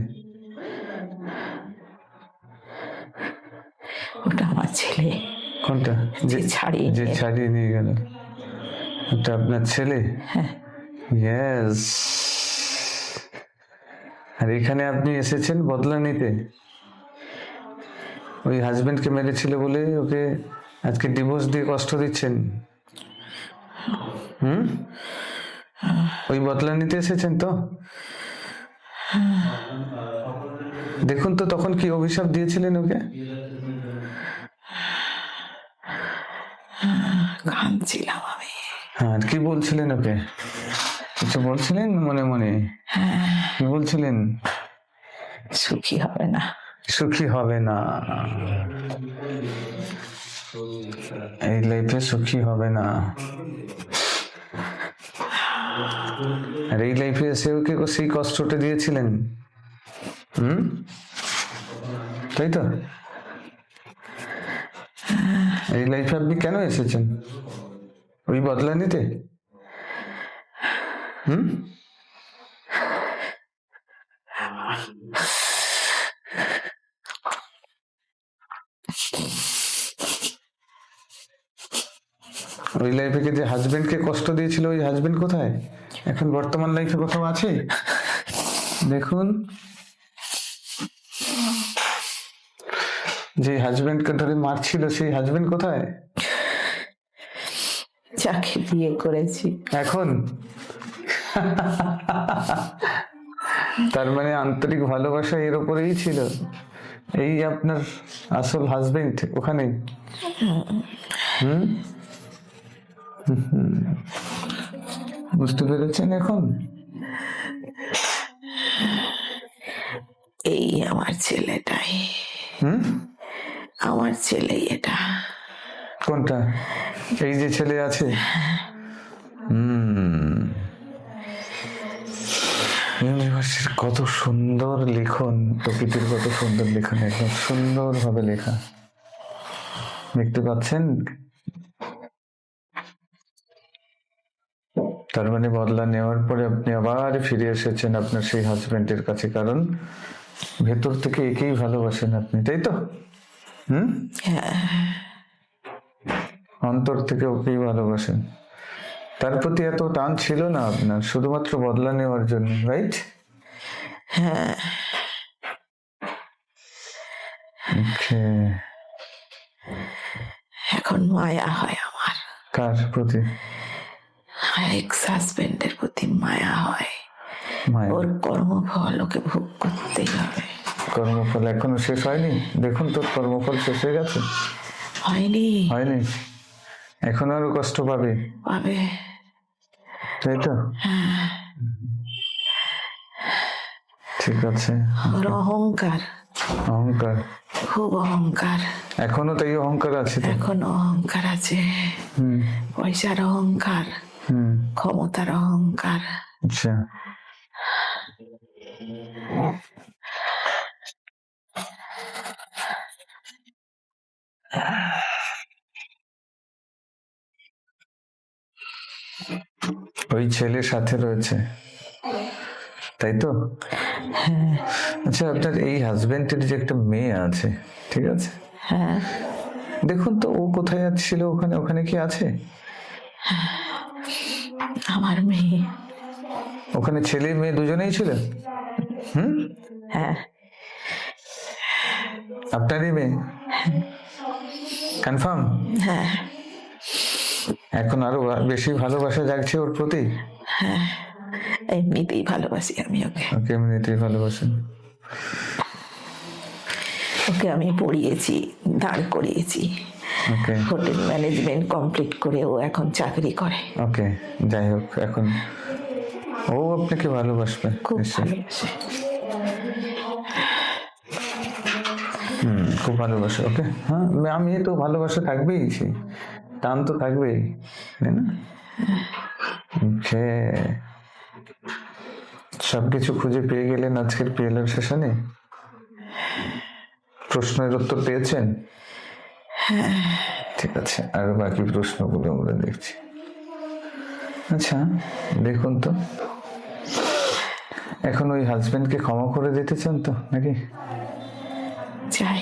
ওটা আমার ছেলে। কোনটা? যে ছাড়িয়ে নিয়ে গেল, ওটা আপনার ছেলে? ইয়েস। আর এখানে আপনি এসেছেন বদলা নিতে। ওই হাজবেন্ডকে মেরেছিল বলে ওকে আজকে ডিভোর্স দিয়ে কষ্ট দিচ্ছেন। ওই বদলা নিতে এসেছেন তো? দেখুন তো, তখন কি অভিশাপ দিয়েছিলেন ওকে? কাঁদছিলাম আমি। হ্যাঁ, কি বলছিলেন ওকে? কিছু বলছিলেন মনে মনে? কি বলছিলেন? সুখী হবে না, সুখী হবে না, এই লাইফে সুখী হবে না। আর এই লাইফে এসে ওকে সেই কষ্টটা দিয়েছিলেন, তাই তো? এই লাইফে আপনি কেন এসেছেন? ওই বদলা নিতে? ওই লাইফে যে হাজবেন্ডকে কষ্ট দিয়েছিল, ওই হাজবেন্ড কোথায়? এখন বর্তমান লাইফে কোথাও আছে? দেখুন, যে হাজবেন্ডকে ধরে মারছিল সেই হাজবেন্ড কোথায়? যাকে বিয়ে করেছি। এখন তার মানে আন্তরিক ভালোবাসা এর উপরেই ছিল। এই আপনার আসল হাজবেন্ড ওখানে। বুঝতে পেরেছেন এখন? এই আমার ছেলেটাই, হুম, আমার ছেলে এটা। কোনটা? এই যে ছেলে আছে? ইউনিভার্সিটির কত সুন্দর লিখন, প্রকৃতির কত সুন্দর লিখন, একদম সুন্দর ভাবে লেখা। দেখতে পাচ্ছেন? তার মানে বদলা নেওয়ার পরে আপনি আবার ফিরে এসেছেন আপনার সেই হাজবেন্ডের কাছে, কারণ ভেতর থেকে একেই ভালোবাসেন আপনি, তাই তো? অন্তর থেকে ওকেই ভালোবাসেন। তার প্রতি এত টান ছিল না আপনার, শুধুমাত্র বদলা নেওয়ার জন্য, রাইট? এখন মায়া হয় আমার। কার প্রতি? এক্স হাজবেন্ডের প্রতি মায়া হয়। মায়া। ওর কর্মফল ওকে ভোগ করতেই হবে। কর্মফল এখনো শেষ হয়নি? দেখুন, তোর কর্মফল শেষ হয়ে গেছে? হয়নি। হয়নি, এখন আরো কষ্ট পাবে। পাবে, তাই তো? ঠিক আছে। ওর অহংকার, অহংকার, খুব অহংকার। এখনো তাই অহংকার আছে তো? এখন অহংকার আছে। পয়সার অহংকার, ক্ষমতার অহংকার। আচ্ছা, ওই ছেলের সাথে রয়েছে, তাই তো? আচ্ছা, আপনার এই হাজবেন্ডের যে একটা মেয়ে আছে, ঠিক আছে? হ্যাঁ, দেখুন তো ও কোথায় ছিল ওখানে? ওখানে কি আছে? আমার মেয়ে। ওখানে ছেলে মেয়ে দুজনেই ছিল? হ্যাঁ, আপনারই মেয়ে? কনফার্ম? হ্যাঁ, এখন আরো বেশি ভালোবাসা জাগছে ওর প্রতি? হ্যাঁ, এমনিতেই ভালোবাসি আমি ওকে। ওকে এমনিতেই ভালোবাসেন? ওকে আমি পড়িয়েছি, দাঁড় করিয়েছি, ওকে, হোটেল ম্যানেজমেন্ট কমপ্লিট করে ও এখন চাকরি করে। ওকে, যাই হোক, এখন ও আপনাকে ভালোবাসবে খুব নিশ্চয়ই। ভালোবাসে। খুব ভালোবাসে। ওকে, হ্যাঁ, আমি তো ভালোবাসা থাকবেই, সেই টান তো থাকবেই, তাই না? ওকে, সবকিছু খুঁজে পেয়ে গেলেন আজকের পিএলএর সেশনে? প্রশ্নের উত্তর পেয়েছেন? ঠিক আছে, আর বাকি প্রশ্নগুলো আমরা দেখছি। আচ্ছা, দেখুন তো, এখন ওই হাজবেন্ডকে ক্ষমা করে দিতে চান তো নাকি? চাই।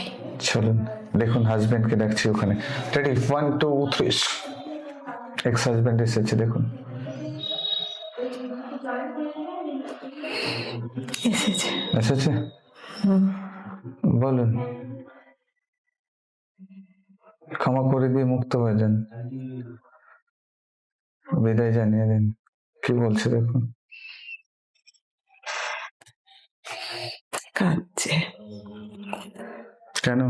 চলুন, দেখুন হাজবেন্ডকে ডাকছি ওখানে। রেডি, 1 2 3। এক্স হাজবেন্ড এসেছে, দেখুন। এসেছে। এসেছে? বলুন, ক্ষমা করে দিয়ে মুক্ত হয়ে যান, বিদায় জানিয়ে দিন। কি বলছে দেখুন। কাঁদছে। কেন?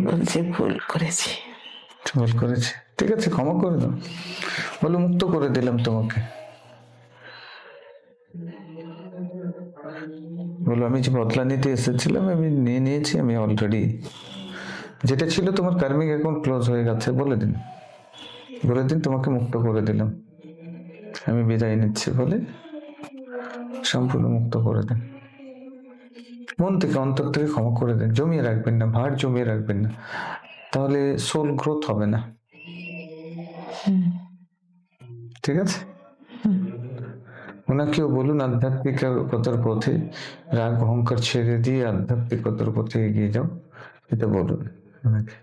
বলছে ভুল করেছি। ভুল করেছে, ঠিক আছে, ক্ষমা করে দাও। বলো, মুক্ত করে দিলাম তোমাকে। বলো, আমি যে বদলা নিতে এসেছিলাম আমি নিয়ে নিয়েছি, আমি অলরেডি, যেটা ছিল তোমার কার্মিক অ্যাকাউন্ট ক্লোজ হয়ে গেছে। বলে দিন, বলে দিন তোমাকে মুক্ত করে দিলাম, আমি বিদায় নিচ্ছি বলে সম্পূর্ণ মুক্ত করে দেন। মন থেকে, অন্তর থেকে ক্ষমা করে দেন, জমিয়ে রাখবেন না, ভার জমিয়ে রাখবেন না। তাহলে সোল গ্রোথ হবে না। ঠিক আছে, ওনাকেও বলুন আধ্যাত্মিকতার পথে রাগ অহংকার ছেড়ে দিয়ে আধ্যাত্মিকতার পথে এগিয়ে যাও, এটা বলুন ওনাকে।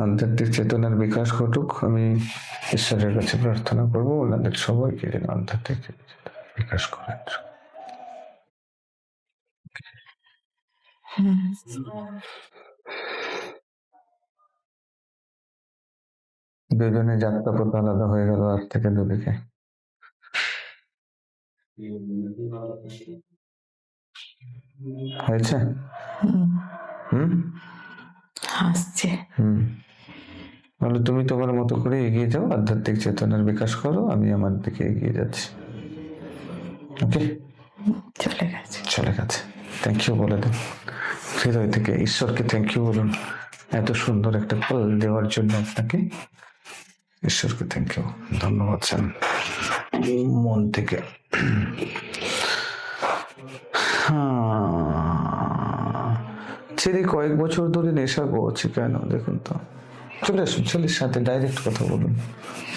আধ্যাত্মিক চেতনার বিকাশ ঘটুক, আমি ঈশ্বরের কাছে প্রার্থনা করবো ওনাদের সবাইকে যেন আধ্যাত্মিক বিকাশ করেন। দুজনে যাত্রা পথ আলাদা হয়ে গেল আর থেকে দুদিকে। হয়েছে? হাসছে। তাহলে তুমি তোমার মতো করে এগিয়ে যাও, আধ্যাত্মিক চেতনার বিকাশ করো, আমি আমার দিকে এগিয়ে যাচ্ছি। ওকে, চলে গেছে। থ্যাংক ইউ বলে দেন হৃদয় থেকে, ঈশ্বরকে থ্যাংক ইউ বলুন এত সুন্দর একটা ফল দেওয়ার জন্য আপনাকে। ঈশ্বরকে থ্যাংক ইউ, ধন্যবাদ জান মন থেকে। ছেলে কয়েক বছর ধরে নেশা করছে কেন দেখুন তো। চলে আসুন, ছেলের সাথে ডাইরেক্ট কথা বলুন,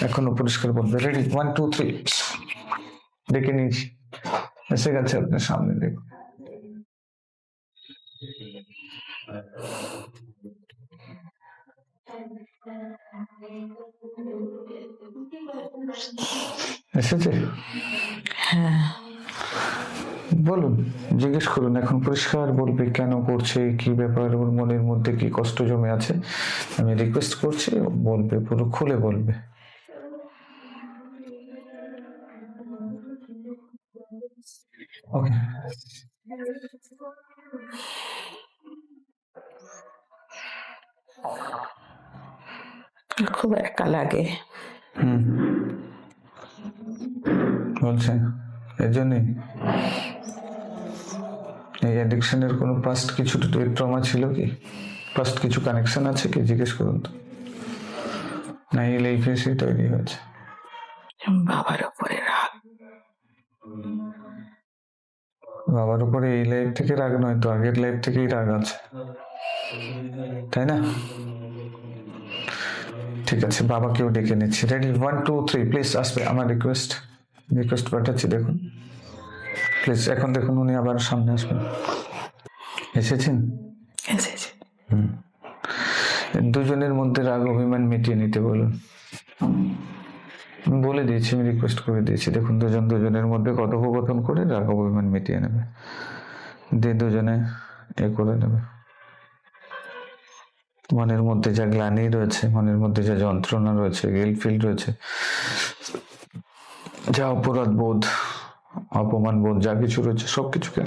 এখনো পরিষ্কার বলবে। রেডি, 1 2 3, ডেকে নিয়েছি, এসে গেছে আপনার সামনে, দেখুন। এসেছে? হ্যাঁ, বলুন, জিজ্ঞেস করুন, এখন পরিষ্কার বলবে কেন করছে, কি ব্যাপার, ওর মনের মধ্যে কি কষ্ট জমে আছে। আমি রিকোয়েস্ট করছি, বলবে, পুরো খুলে বলবে। ওকে, খুব একা লাগে। বলছে এর জন্যই এই অ্যাডিকশনের কোনো পাস্ট কিছু ট্রমা ছিল কি, পাস্ট কিছু কানেকশন আছে কি, জিজ্ঞেস করুন তো। না এই লাইফে সে তৈরি হয়েছে। বাবার উপরে রাগ। বাবার উপরে এই লাইফ থেকে রাগ নয় তো, আগের লাইফ থেকেই রাগ আছে, তাই না? ঠিক আছে, বাবাকেও ডেকে নিচ্ছি। রেডি, 1 2 3, প্লিজ আসবে। আমার রিকোয়েস্ট পাঠাচ্ছি, দেখুন প্লিজ। এখন দেখুন উনি আবার সামনে আসবেন। এসেছেন? দুজনের মধ্যে রাগ অভিমান মিটিয়ে নিতে বলুন। বলে দিয়েছি, আমি রিকোয়েস্ট করে দিয়েছি। দেখুন দুজনের মধ্যে কথোপকথন করে রাগ অভিমান মিটিয়ে নেবে, দিয়ে দুজনে করে নেবে। মনের মধ্যে যা গ্লানি রয়েছে, মনের মধ্যে যা যন্ত্রণা রয়েছে, গিল্ট ফিল রয়েছে, যা অপরাধ বোধ, অপমান বোধ, যা কিছু রয়েছে সবকিছুকে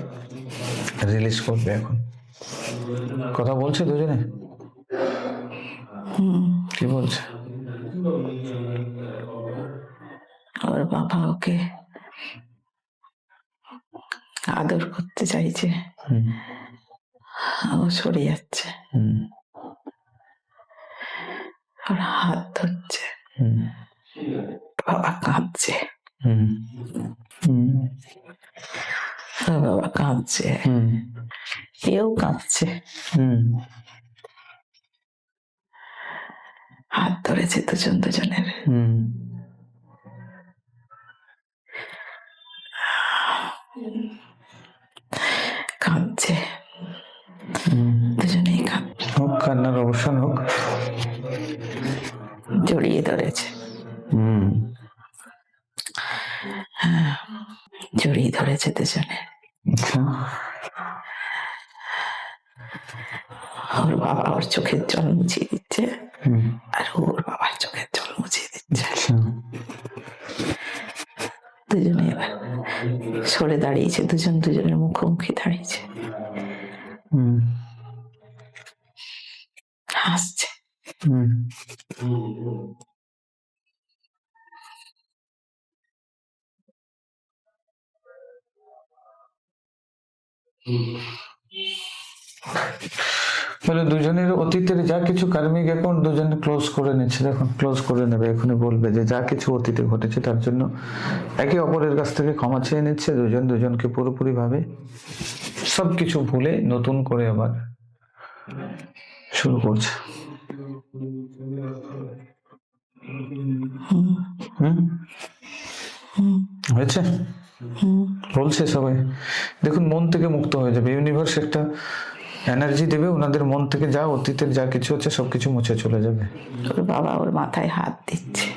রিলিজ করবে। এখন কথা বলছে দুজনে, কি বলছে? ওর বাবা ওকে আদর করতে চাইছে, ও সরে যাচ্ছে, ওর হাত ধরছে, বাবা কাঁদছে, বাবা কাঁদছে, এও কাঁদছে, হাত ধরেছে দুজনের। কাঁদছে, দুজনেই কাঁদছে। হোক, কান্নার অবসান হোক। জড়িয়ে ধরেছে, জড়িয়ে ধরেছে দুজনে। ওর বাবা ওর চোখের জল মুছিয়ে দিচ্ছে, আর ওর বাবার চোখের জল মুছিয়ে দিচ্ছে। দুজনে এবার সরে দাঁড়িয়েছে, দুজনের মুখোমুখি দাঁড়িয়েছে, হাসছে। বলে দুজনের অতীতের যা কিছু কার্মিক অ্যাকাউন্ট দুজনে ক্লোজ করে নিচ্ছে। দেখুন ক্লোজ করে নেবে, এখনই বলবে যে যা কিছু অতীতে ঘটেছে তার জন্য একে অপরের কাছ থেকে ক্ষমা চেয়ে নিচ্ছে দুজনকে পুরোপুরি ভাবে। সবকিছু ভুলে নতুন করে আবার শুরু করছে। হুম, হয়েছে, বলছে সবাই। দেখুন, মন থেকে মুক্ত হয়ে যাবে। ইউনিভার্স একটা এনার্জি দেবে, ওনাদের মন থেকে যা অতীতের যা কিছু হচ্ছে সবকিছু মুছে চলে যাবে। ওর বাবা ওর মাথায় হাত দিচ্ছে,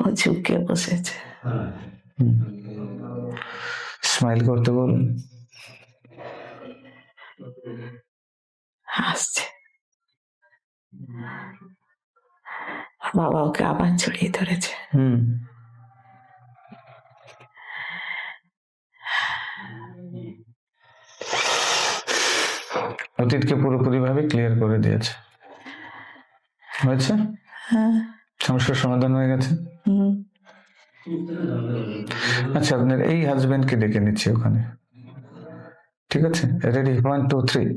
ও ঝুঁকে বসেছে। স্মাইল করতে বলুন। হাসছে। বাবা ওকে আবার জড়িয়ে ধরেছে। অতীতকে পুরোপুরি ভাবে ক্লিয়ার করে দিয়েছে। হয়েছে, সমস্যার সমাধান হয়ে গেছে। আচ্ছা, আপনার এই হাজবেন্ডকে ডেকে নিচ্ছি ওখানে, ঠিক আছে? রেডি, 1 2 3,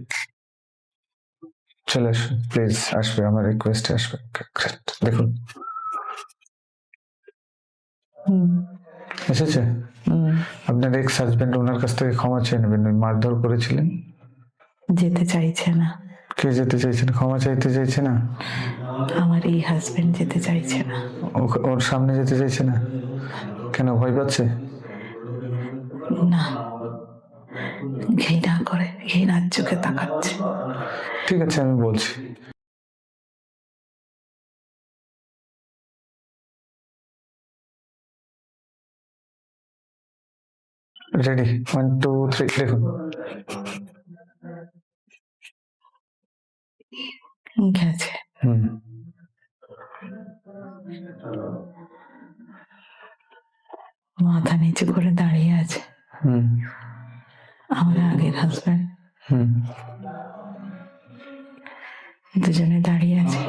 চলে আসুন প্লিজ। আসবে, আমার রিকোয়েস্টে আসবে। Great. দেখুন এসেছে। আপনার এক্স হাজবেন্ড, ওনার কাছ থেকে ক্ষমা চেয়ে নেবেন। ওই মারধর করেছিলেন। যেতে চাইছে না। কে যেতে চাইছে না? ক্ষমা চাইতে চাইছে না? আমার এই হাজবেন্ড যেতে চাইছে না। ওর সামনে যেতে চাইছে না কেন? ভয় পাচ্ছে? না, ঘৃণা করে, ঘৃণার চোখে তাকাচ্ছে। ঠিক আছে, আমি বলছি। রেডি, 1 2 3, দেখুন। গেছে। মাথা নিচু করে দাঁড়িয়ে আছে। আমার আগের হাজবেন্ড, দুজনে দাঁড়িয়ে আছে।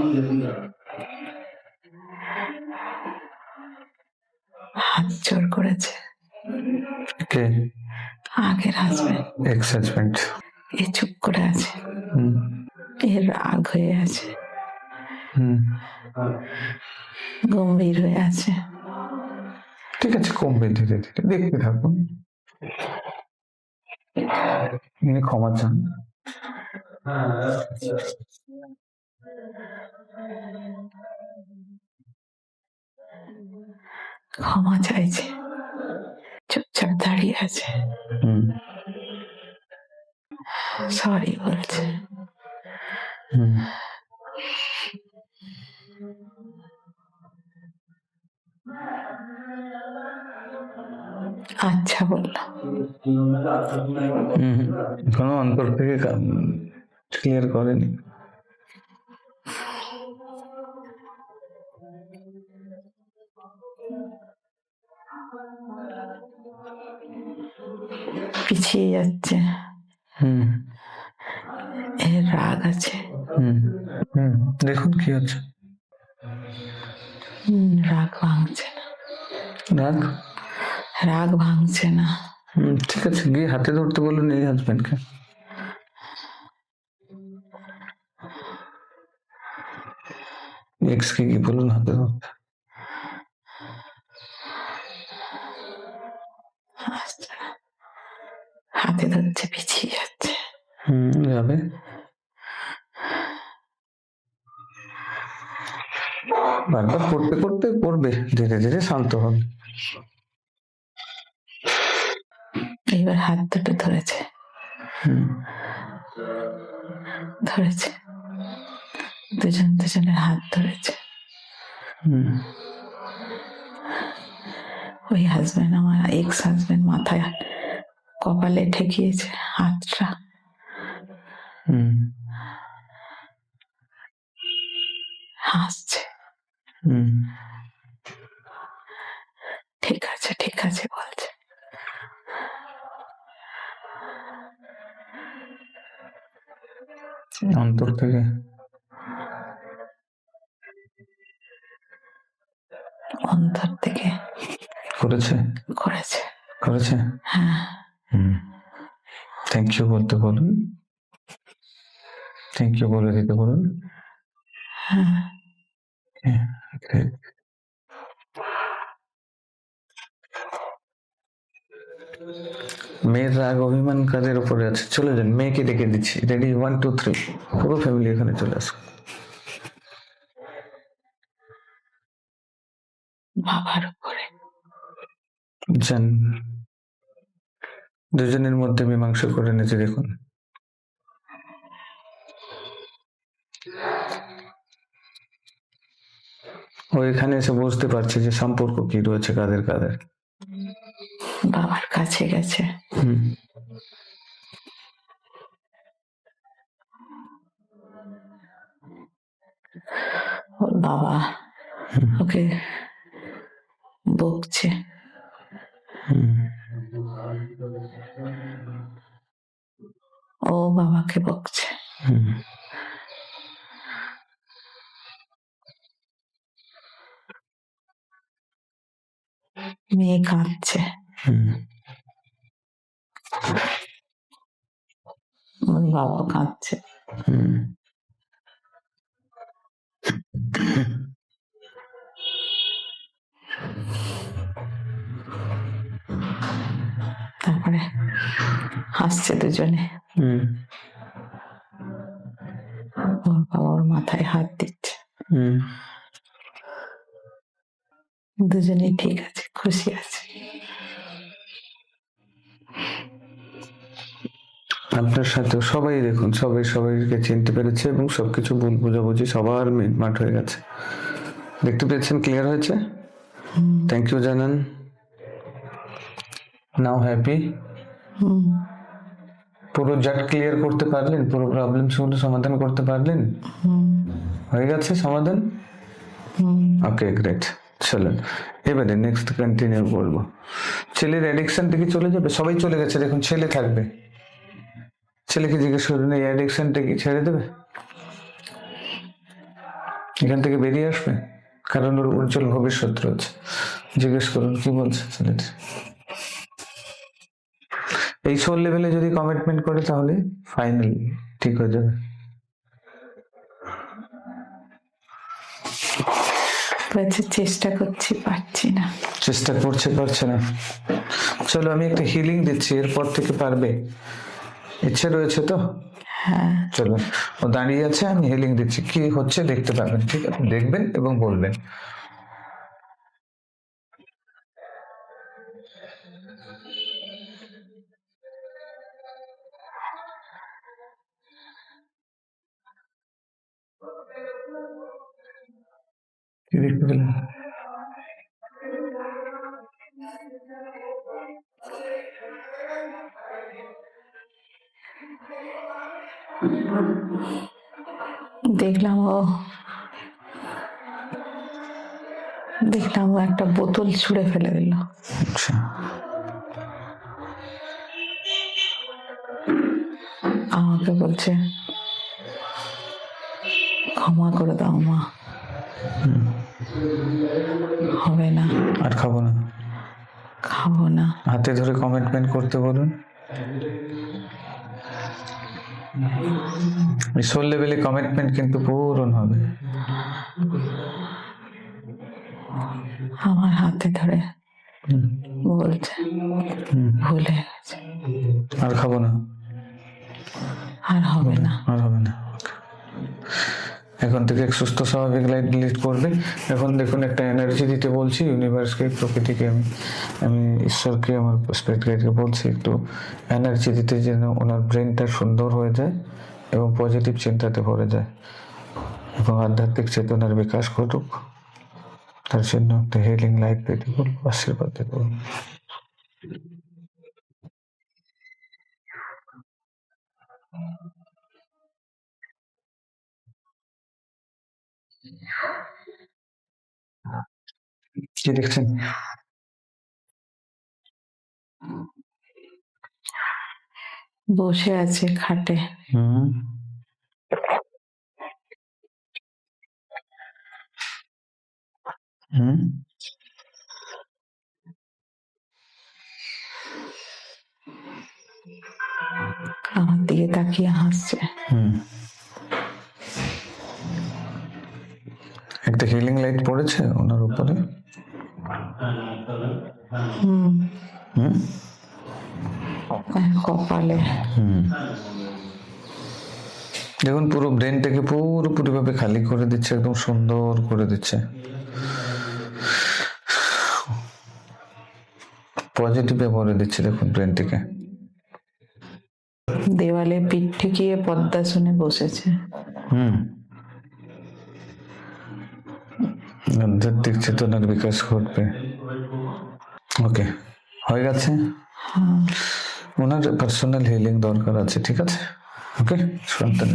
হাত জোর করেছে। কে? আগের হাজবেন্ড, এক্স হাজবেন্ড। এ চুপ করে আছে। এর রাগ হয়ে আছে, গম্ভীর হয়ে আছে। ঠিক আছে, কমবে ধীরে ধীরে, দেখতে থাকুন। ইনি ক্ষমা চান। ক্ষমা চাইছে, চুপচাপ দাঁড়িয়ে আছে। সরি বলছে। আচ্ছা বললো। কোনো অন্তর থেকে ক্লিয়ার করেনি। পিছিয়ে যাচ্ছে। এর রাগ আছে। দেখুন কি হচ্ছে। রাগ ভাঙছে না। রাগ ভাঙছে না। ঠিক আছে, গিয়ে হাতে ধরতে বলুন এই হাজবেন্ডকে। এক্স কে গিয়ে বলুন হাতে ধরতে। হাতে ধরছে, পিছিয়ে যাচ্ছে। যাবে। বারবার করতে করতে করবে, ধীরে ধীরে শান্ত হবে। এবার হাত দুটো ধরেছে। ধরেছে, দুজন দুজনের হাত ধরেছে। ওই হাজবেন্ড, আমার এক্স হাজবেন্ড, মাথায় কপালে ঠেকিয়েছে হাতটা। হাসছে। ঠিক আছে, ঠিক আছে বলছে। অন্তর থেকে অন্তর থেকে করেছে। করেছে। করেছে। হ্যাঁ। থ্যাংক ইউ বলতে বলুন। থ্যাংক ইউ বলে দিতে বলুন। মেয়ের রাগ অভিমান কাদের উপরে আছে? চলে যান, মেয়েকে ডেকে দিচ্ছি। রেডি, 1 2 3, পুরো ফ্যামিলি এখানে চলে আসো। বাবার উপরে। যান, দুজনের মধ্যে মীমাংসা করে নিয়েছে। দেখুন, ও এখানে এসে বুঝতে পারছে যে সম্পর্ক কি রয়েছে কাদের কাদের। বাবার কাছে গেছে। হুম, ওর বাবা ওকে বকছে। ও বাবাকে বকছে। মেয়ে কাঁদছে। ওর বাবা কাঁদছে। তারপরে হাসছে দুজনে। ওর বাবা ওর মাথায় হাত দিচ্ছে। দুজনেই ঠিক আছে, খুশি আছে। আপনার সাথেও সবাই দেখুন, সবাই সবাইকে চিনতে পেরেছে এবং সবকিছু ভুল বোঝাবুঝি সবার মিটমাট হয়ে গেছে। দেখতে পেয়েছেন, ক্লিয়ার হয়েছে। থ্যাংক ইউ জানান। নাও হ্যাপি। পুরো জাট ক্লিয়ার করতে পারলেন, পুরো প্রবলেম গুলো সমাধান করতে পারলেন। হয়ে গেছে সমাধান। ওকে, গ্রেট। চলেন এবারে নেক্সট কন্টিনিউ করবো। ছেলের অ্যাডিকশন থেকে চলে যাবে, সবাই চলে গেছে। দেখুন, ছেলে থাকবে। ছেলেকে জিজ্ঞেস করুন, এই অ্যাডিকশনটা কি ছেড়ে দেবে? এখান থেকে বেরিয়ে আসবে, কারণ ওর উজ্জ্বল ভবিষ্যৎ রয়েছে। জিজ্ঞেস করুন কি বলছে ছেলেটা। এই সোল লেভেলে যদি কমিটমেন্ট করে তাহলে ফাইনালি ঠিক হয়ে যাবে। চেষ্টা করছি, পারছি না। চেষ্টা করছে, পারছে না। চলো আমি একটা হিলিং দিচ্ছি, এরপর থেকে পারবে। ইচ্ছে রয়েছে তো? হ্যাঁ। চলো, ও দাঁড়িয়ে আছে, আমি হিলিং দিচ্ছি। কি হচ্ছে দেখতে পাবেন, ঠিক আছে? দেখবেন এবং বলবেন। কি দেখতে পেলেন? দেখলাম ও একটা বোতল ছুঁড়ে ফেলে দিল। আচ্ছা, আমাকে বলছে ক্ষমা করে দাও মা, হবে না, আর খাবো না, খাবো না। হাতে ধরে কমিটমেন্ট করতে বলুন। সোল লেভেলে কমিটমেন্ট কিন্তু পূরণ হবে। আমার হাতে ধরে বলছে ভুলে গেছে, আর খাবো না, আর হবে না, আর হবে না। এখন থেকে এক সুস্থ স্বাভাবিক লাইফ লিড করবে। এখন দেখুন, একটা এনার্জি দিতে বলছি ইউনিভার্সকে, প্রকৃতিকে, আমি ঈশ্বরকে, আমার স্পিরিট গাইডকে বলছি একটু এনার্জি দিতে, যেন ওনার ব্রেনটা সুন্দর হয়ে যায় এবং পজিটিভ চিন্তাতে ভরে যায় এবং আধ্যাত্মিক চেতনার বিকাশ ঘটুক। তার জন্য একটা হিলিং লাইফ দিতে বলবো, আশীর্বাদ দিতে বলবো। কি দেখছেন? বসে আছে খাটে। আমার দিকে তাকিয়ে হাসছে। একটা হিলিং লাইট পড়েছে ওনার উপরে। কপালে। দেখুন পুরো ব্রেনটাকে পুরোপুরি ভাবে খালি করে দিচ্ছে, একদম সুন্দর করে দিচ্ছে, পজিটিভে ভরে দিচ্ছে। দেখুন ব্রেনটিকে। দেওয়ালে পিঠ ঠেকিয়ে পদ্মাসনে বসেছে। আধ্যাত্মিক চেতনার বিকাশ ঘটবে। ওকে, হয়ে গেছে। ওনার পার্সোনাল হিলিং দরকার আছে, ঠিক আছে? ওকে, সন্তান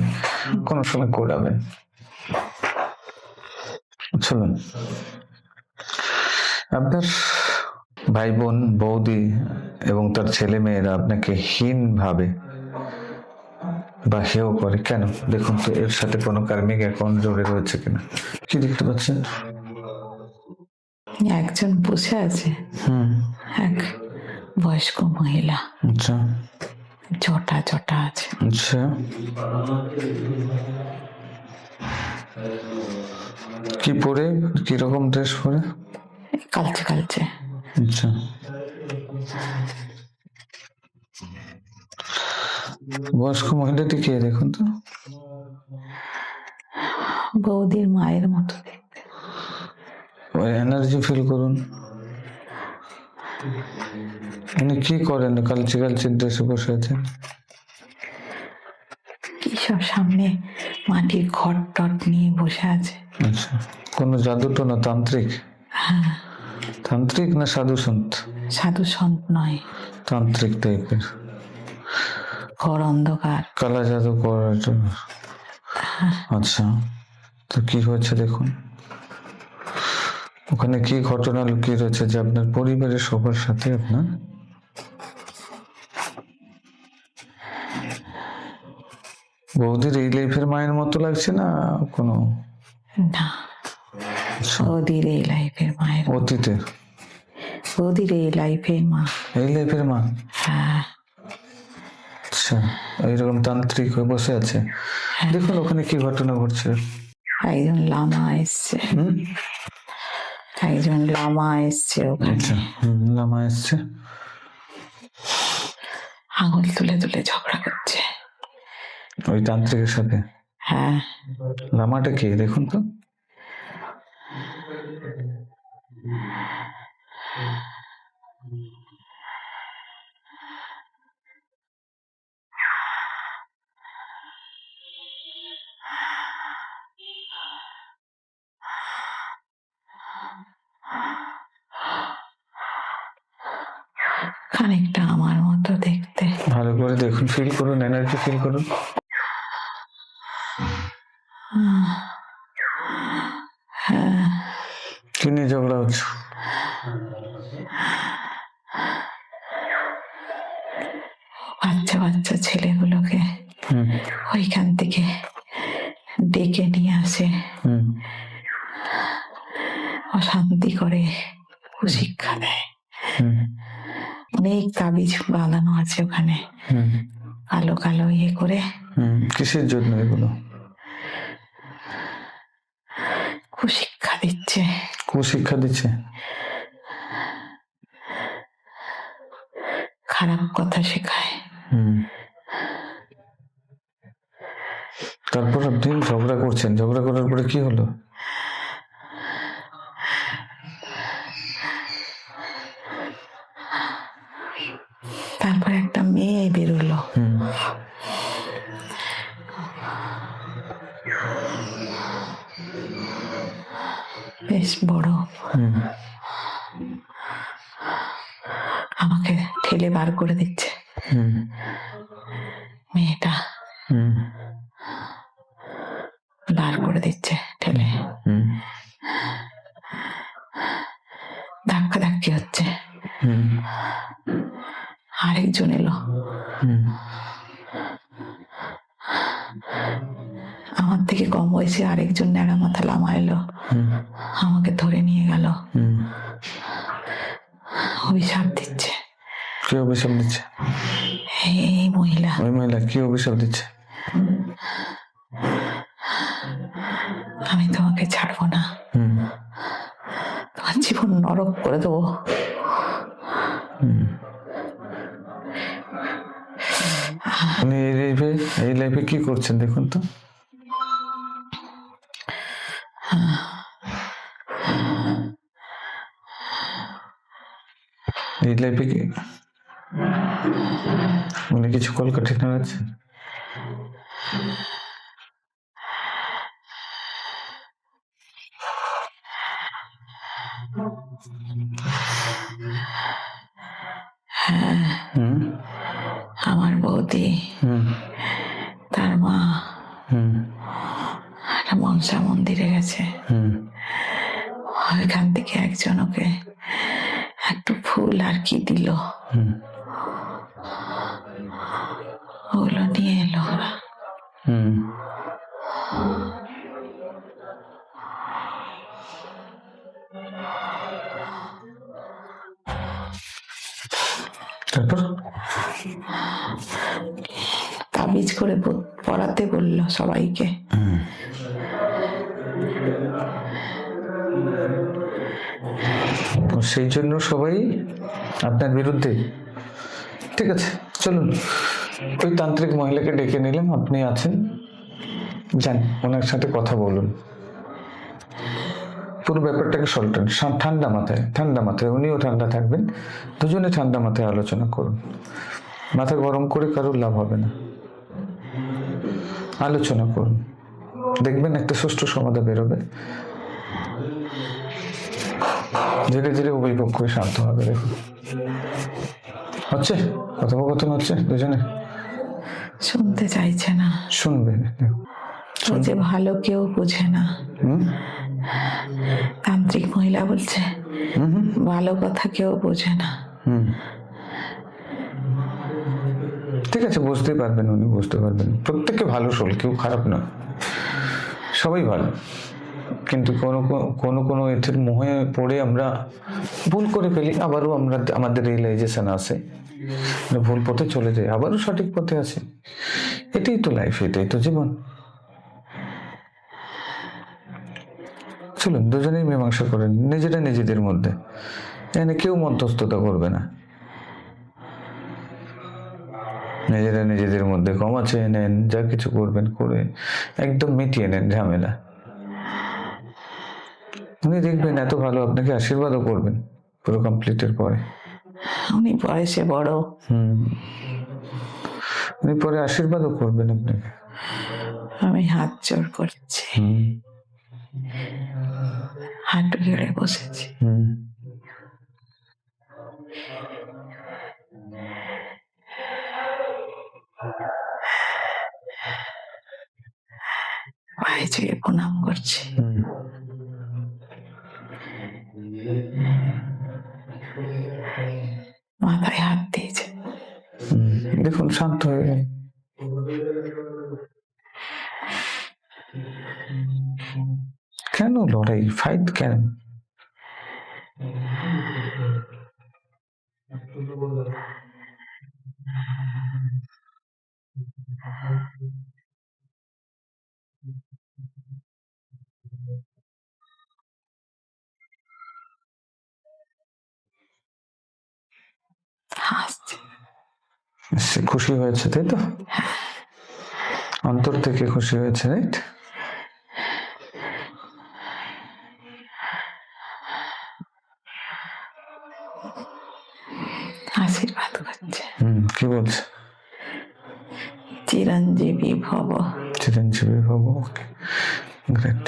কোনো সময় করাবেন। চলুন, আপনার ভাই বোন, বৌদি এবং তার ছেলে মেয়েরা আপনাকে হীন ভাবে বা হেয় করে কেন? দেখুন তো এর সাথে কোনো কার্মিক অ্যাকাউন্ট জড়ে রয়েছে কিনা। কি দেখতে পাচ্ছেন? একজন বসে আছে, এক বয়স্ক মহিলা। আচ্ছা জটা জটা আছে। আচ্ছা, কি পরে, কি রকম ড্রেস পরে? কালচে কালচে। আচ্ছা, বয়স্ক মহিলাটি কে দেখুন তো? বৌদির মায়ের মতো দেখতে। ওই এনার্জি ফিল করুন। উনি কি করেন? কালচে কালচে ড্রেসে বসে আছেন। কি সব সামনে মাটির ঘট টট নিয়ে বসে আছে। আচ্ছা, কোনো জাদুটো না, তান্ত্রিক? তান্ত্রিক না সাধু সন্ত? সাধু সন্ত নয়, তান্ত্রিক টাইপের। ঘর অন্ধকার, কালা জাদু করার জন্য। আচ্ছা, তো কি হয়েছে দেখুন। ওখানে কি ঘটনা লুকিয়ে রয়েছে যে আপনার পরিবারের সবার সাথে আপনার বৌদির এই লাইফের মায়ের মতো লাগছে না কোনো? না, বৌদির এই লাইফের মায়ের, অতীতের বৌদির এই লাইফের মা, এই লাইফের মা। হ্যাঁ। আচ্ছা, এইরকম তান্ত্রিক হয়ে বসে আছে। দেখুন ওখানে কি ঘটনা ঘটছে। একজন লামা এসছে, একজন লামা এসছে ওখানে। আচ্ছা, লামা এসছে, আঙুল তুলে তুলে ঝগড়া করছে ওই তান্ত্রিকের সাথে। হ্যাঁ, লামাটা কে দেখুন তো? খানিকটা আমার মতো দেখতে। ভালো করে দেখুন, ফিল করুন, এনার্জি ফিল করুন। হ্যাঁ, কি নিয়ে ঝগড়া হচ্ছে? বাচ্চা বাচ্চা ছেলেগুলোকে ওইখান থেকে ডেকে নিয়ে আসে, অশান্তি করে, কুশিক্ষা দেয়। অনেক তাবিজ বাঁধানো আছে ওখানে, কালো কালো ইয়ে করে। কিসের জন্য এগুলো? কুশিক্ষা দিচ্ছে। কুশিক্ষা দিচ্ছে? খারাপ কথা শেখায়। তারপর আপনি ঝগড়া করছেন, ঝগড়া করার পরে কি হলো? তারপর একটা মেয়ে বেরোলো, বেশ বড়, আমাকে ঠেলে বার করে দিচ্ছে। মেয়েটা বার করে দিচ্ছে ঠেলে, ধাক্কা ধাক্কি হচ্ছে। আরেকজন এলো, আমার থেকে কম বয়সে আরেকজন ন্যাড়া মাথা লামা এলো, আমাকে ধরে নিয়ে গেল, অভিশাপ দিচ্ছে। কি অভিশাপ দিচ্ছে? এই মহিলা, ওই মহিলা কি অভিশাপ দিচ্ছে? আমি তোমাকে ছাড়বো না, তোমার জীবন নরক করে দেবো। এই লাইফে কি করছেন দেখুন তো। এই লাইফে কি মনে কিছু কলকাঠিনা আছে? আমার বৌদি, তার মা একটা মনসা মন্দিরে গেছে। ওইখান থেকে একজন ওকে একটু ফুল আর কি দিল, ওগুলো নিয়ে এলো ওরা। তারপর তাবিজ করে পড়াতে বললো সবাইকে। সেই জন্য সবাই আপনার বিরুদ্ধে। ঠিক আছে, চলুন ওই তান্ত্রিক মহিলাকে ডেকে নিলাম, আপনি আছেন, যান ওনার সাথে কথা বলুন, পুরো ব্যাপারটাকে সল্টেন ঠান্ডা মাথায় উনিও ঠান্ডা থাকবেন, দুজনে ঠান্ডা মাথায় আলোচনা করুন। মাথা গরম করে কারোর লাভ হবে না, আলোচনা করুন, দেখবেন একটা সুষ্ঠু সমাধান বেরোবে। ধীরে ধীরে উভয় পক্ষই শান্ত হবে। দেখুন হচ্ছে কথোপকথন হচ্ছে, দুজনে শুনতে চাইছে না। শুনবে, ও যে ভালো কেউ বোঝে না। তান্ত্রিক মহিলা বলছে ভালো কথা কেউ বোঝে না। ঠিক আছে, বুঝতে পারবেন, উনি বুঝতে পারবেন। প্রত্যেকে ভালো সোল, কেউ খারাপ নয়, সবাই ভালো। কিন্তু কোনো এর মোহে পড়ে আমরা ভুল করে ফেলি, আবারও আমাদের রিয়েলাইজেশন আসে, ভুল পথে চলে যাই, আবারও সঠিক পথে আসে। এটাই তো লাইফ, এটাই তো জীবন। চলুন দুজনেই মীমাংসা করেন নিজেদের মধ্যে, এখানে কেউ মধ্যস্থতা করবে না। নিজেদের মধ্যে ক্ষমা চেয়ে নেন, যা কিছু করবেন করে একদম মিটিয়ে নেন ঝামেলা। উনি দেখবেন এত ভালো, আপনাকে আশীর্বাদও করবেন পুরো কমপ্লিটের পরে। উনি বয়সে বড়, উনি পরে আশীর্বাদও করবেন আপনাকে। আমি হাত জোড় করছি, হাঁটু গেড়ে বসেছি। পায়ে ছুঁয়ে প্রণাম করছি। মাথায় হাত দিয়েছে। দেখুন শান্ত হয়ে গেল। কেন লড়াই, ফাইট কেন? হাসছে, সে খুশি হয়েছে, তাই তো? অন্তর থেকে খুশি হয়েছে, রাইট? আশীর্বাদ করছে। কি বলছে? চিরঞ্জীবী ভব। চিরঞ্জীবী ভব, গ্রেট।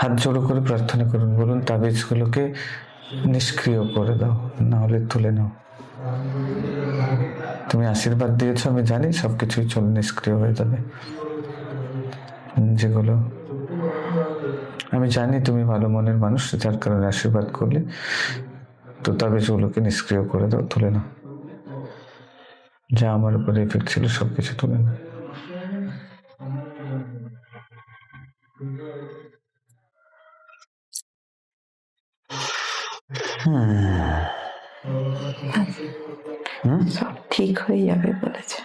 হাত জোড়ো করে প্রার্থনা করুন, বলুন তাবিজগুলোকে নিষ্ক্রিয় করে দাও, না হলে তুলে নাও। তুমি আশীর্বাদ দিয়েছো, আমি জানি সবকিছুই নিষ্ক্রিয় হয়ে যাবে। যেগুলো আমি জানি তুমি ভালো মনের মানুষ, যার কারণে আশীর্বাদ করলে, তো তাবিজগুলোকে নিষ্ক্রিয় করে দাও, তুলে নাও। যা আমার উপরে এফেক্ট ছিল সবকিছু তুলে নাও। সব ঠিক হয়ে যাবে বলেছে।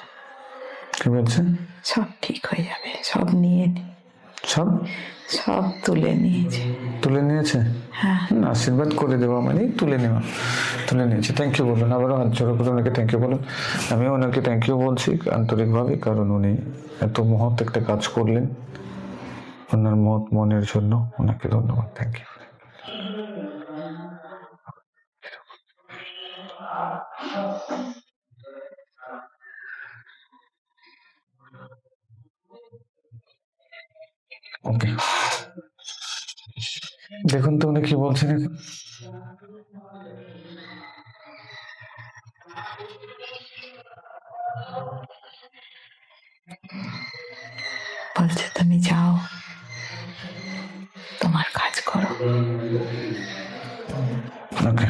কি বলছেন? সব ঠিক হয়ে যাবে, সব নিয়ে নি। সব সব তুলে নিয়েছে। তুলে নিয়েছে? হ্যাঁ। আশীর্বাদ করে দেওয়া মানে তুলে নেওয়া। তুলে নিয়েছে, থ্যাংক ইউ বলুন, আবারও হাত জোড়ো করে ওনাকে থ্যাংক ইউ বলুন। আমিও ওনাকে থ্যাংক ইউ বলছি আন্তরিকভাবে, কারণ উনি এত মহৎ একটা কাজ করলেন, ওনার মহৎ মনের জন্য ওনাকে ধন্যবাদ, থ্যাংক ইউ। ওকে, দেখুন তো উনি কি বলছেন এখন। বলছে তুমি যাও, তোমার কাজ করো। ওকে,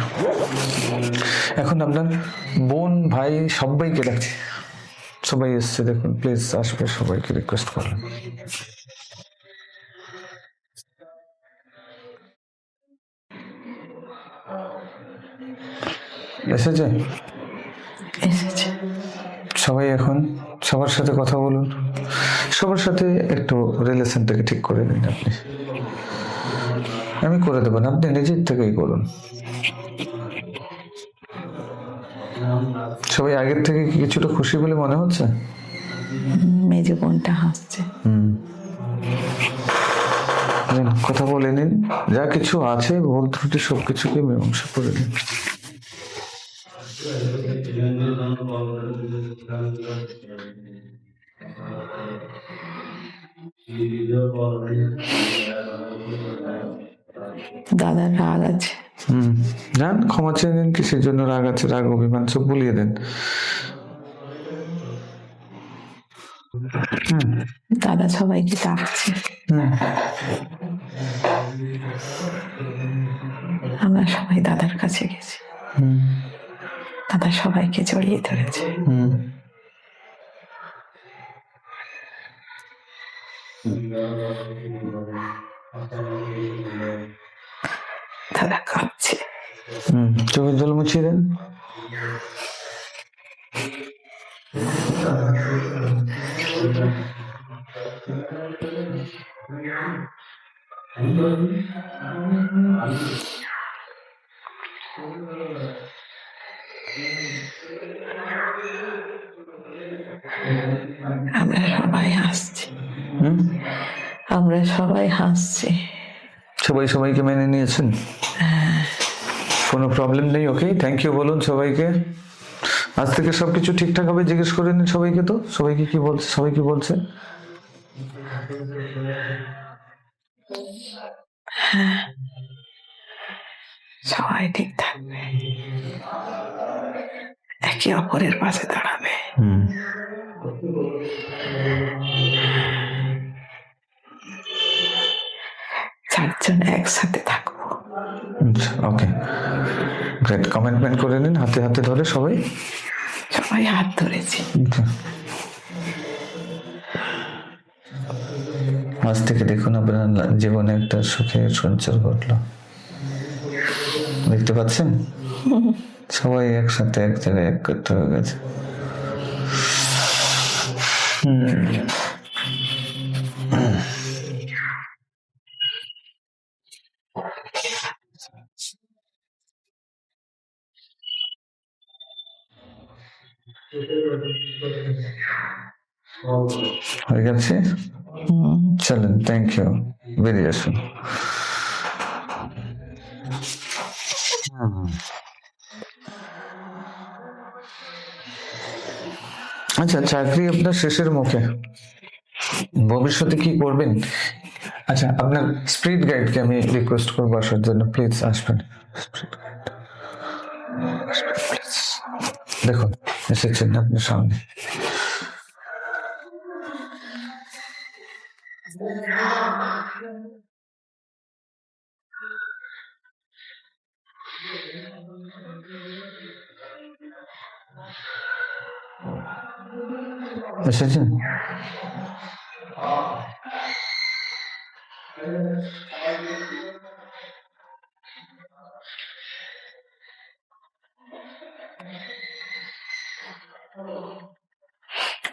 এখন আপনার বোন ভাই সবাইকে ডাকছি, সবাই এসছে, দেখুন প্লিজ আসবে, সবাইকে রিকোয়েস্ট করলাম। এসেছে? এসেছে। সবাই এখন সবার সাথে কথা বলুন, সবার সাথে একটু রিলেশনটাকে ঠিক করে নিন আপনি। আমি করে দেবো না, আপনি নিজের থেকেই করুন। সবাই আগের থেকে কি কিছুটা খুশি বলে মনে হচ্ছে? মেজো বোনটা হাসছে। কথা বলে নিন, যা কিছু আছে ভুল ত্রুটি সবকিছুকে মীমাংসা করে নিন। দাদার রাগ আছে। যান, ক্ষমা চেয়ে নিন, কিসের জন্য রাগ আছে, রাগ অভিমান সব ভুলিয়ে দেন। দাদা সবাইকে ডাকছে। আমরা সবাই দাদার কাছে গেছি। দাদা সবাইকে জড়িয়ে ধরেছে। দাদা কাঁদছে। চোখের জল মুছিয়ে দেন। আমরা সবাই হাসছি। আমরা সবাই হাসছি। সবাই সবাইকে মেনে নিয়েছেন? কোনো প্রবলেম নেই। ওকে, থ্যাংক ইউ বলুন সবাইকে। আজ থেকে সবকিছু ঠিকঠাক হবে, জিজ্ঞেস করে নিন সবাইকে। তো সবাইকে কি বলছে, সবাই কি বলছে? সবাই ঠিক থাকবে, একে অপরের পাশে দাঁড়াবে। চারজন একসাথে থাকবো। ওকে, গ্রেট। কমেন্টমেন্ট করে নিন, হাতে হাতে ধরে সবাই। সবাই হাত ধরেছি। আজ থেকে দেখুন আপনার জীবনে একটা সুখের সঞ্চার ঘটলো, দেখতে পাচ্ছেন? সবাই একসাথে এক জায়গায় এক করতে হয়ে গেছে। হয়ে গেছে, চলেন, থ্যাংক ইউ, বেরিয়ে আসুন। আচ্ছা, চাকরি আপনার শেষের মুখে, ভবিষ্যতে কি করবেন? আচ্ছা, আপনার স্পিরিট গাইডকে আমি রিকোয়েস্ট করবো আসার জন্য, প্লিজ আসবেন। প্লিজ দেখুন, এসেছেন আপনার সামনে। এসেছেন?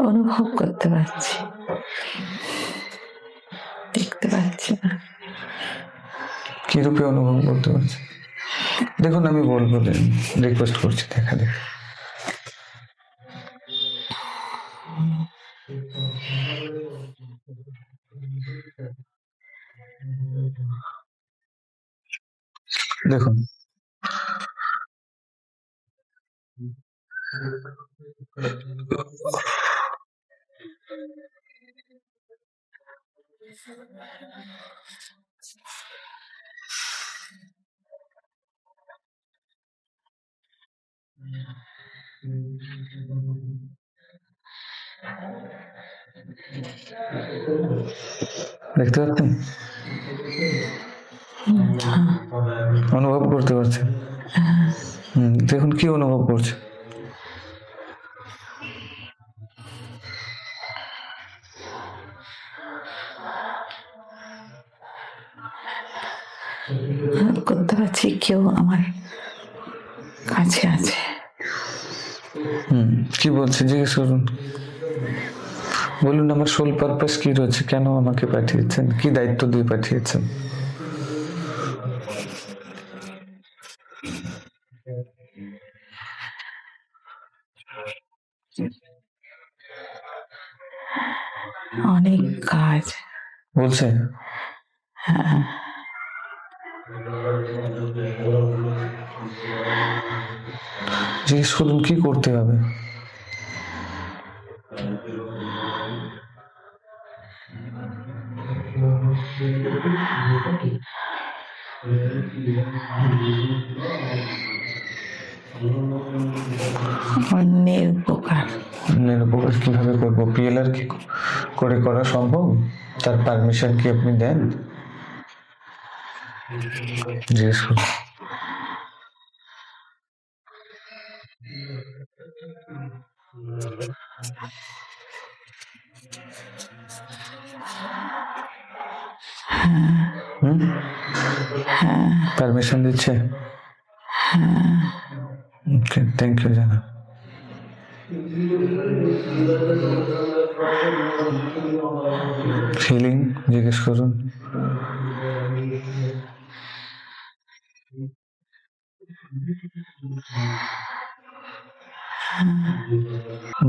অনুভব করতে পারছি, দেখতে পারছি না। কি রূপে অনুভব করতে পারছি? দেখুন আমি বলবো, রিকোয়েস্ট করছি, দেখা দেখ। দেখুন দেখতে পাচ্ছেন, অনুভব করতে পারছেন? দেখুন কি অনুভব করছে। করতে পারছি কেউ আমার কাছে আছে। কি বলছে জিজ্ঞেস করুন, বলুন আমার সোল পারপাস কি রয়েছে, কেন আমাকে পাঠিয়েছেন, কি দায়িত্ব দিয়ে পাঠিয়েছেন। অনেক কাজ বলছে। জিজ্ঞেস করুন কি করতে হবে। অন্যের উপকার। অন্যের উপকার কিভাবে করবো? পিএলআর কি করে করা সম্ভব? তার পারমিশন কি আপনি দেন? জিজ্ঞেস করুন। পারমিশন দিচ্ছে? ওকে, থ্যাংক ইউ জানা। ফিলিং জিজ্ঞেস করুন।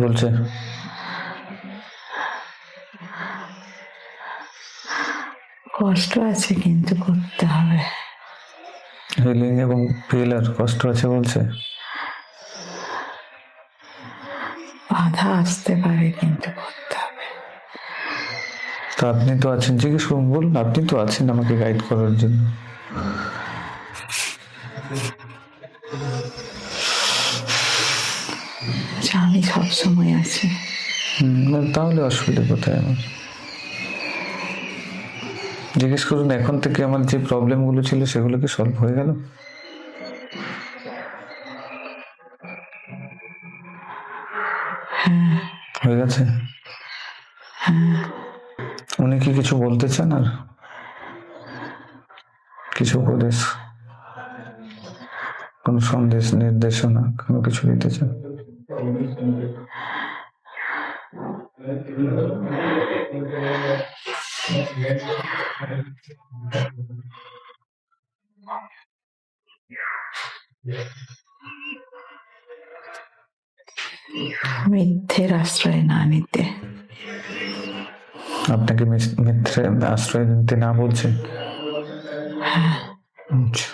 বলছে কষ্ট আছে কিন্তু করতে হবে। হিলিং এবং পিএলআর কষ্ট আছে বলছে। বাধা আসতে পারে কিন্তু করতে হবে। তো আপনি তো আছেন, জিজ্ঞেস করুন, বলুন আপনি তো আছেন আমাকে গাইড করার জন্য। আমি সবসময় আছি। তাহলে অসুবিধা কোথায় আমার? জিজ্ঞেস করুন এখন থেকে আমার যে প্রবলেমগুলো ছিল সেগুলো কি সলভ হয়ে গেল? হয়ে গেছে। উনি কি কিছু বলতে চান আর কিছু উপদেশ, কোনো সন্দেশ, নির্দেশনা, কোনো কিছু দিতে চান? মিথ্যের আশ্রয় না নিতে। আপনাকে মিথ্যে আশ্রয় নিতে না বলছে? আচ্ছা,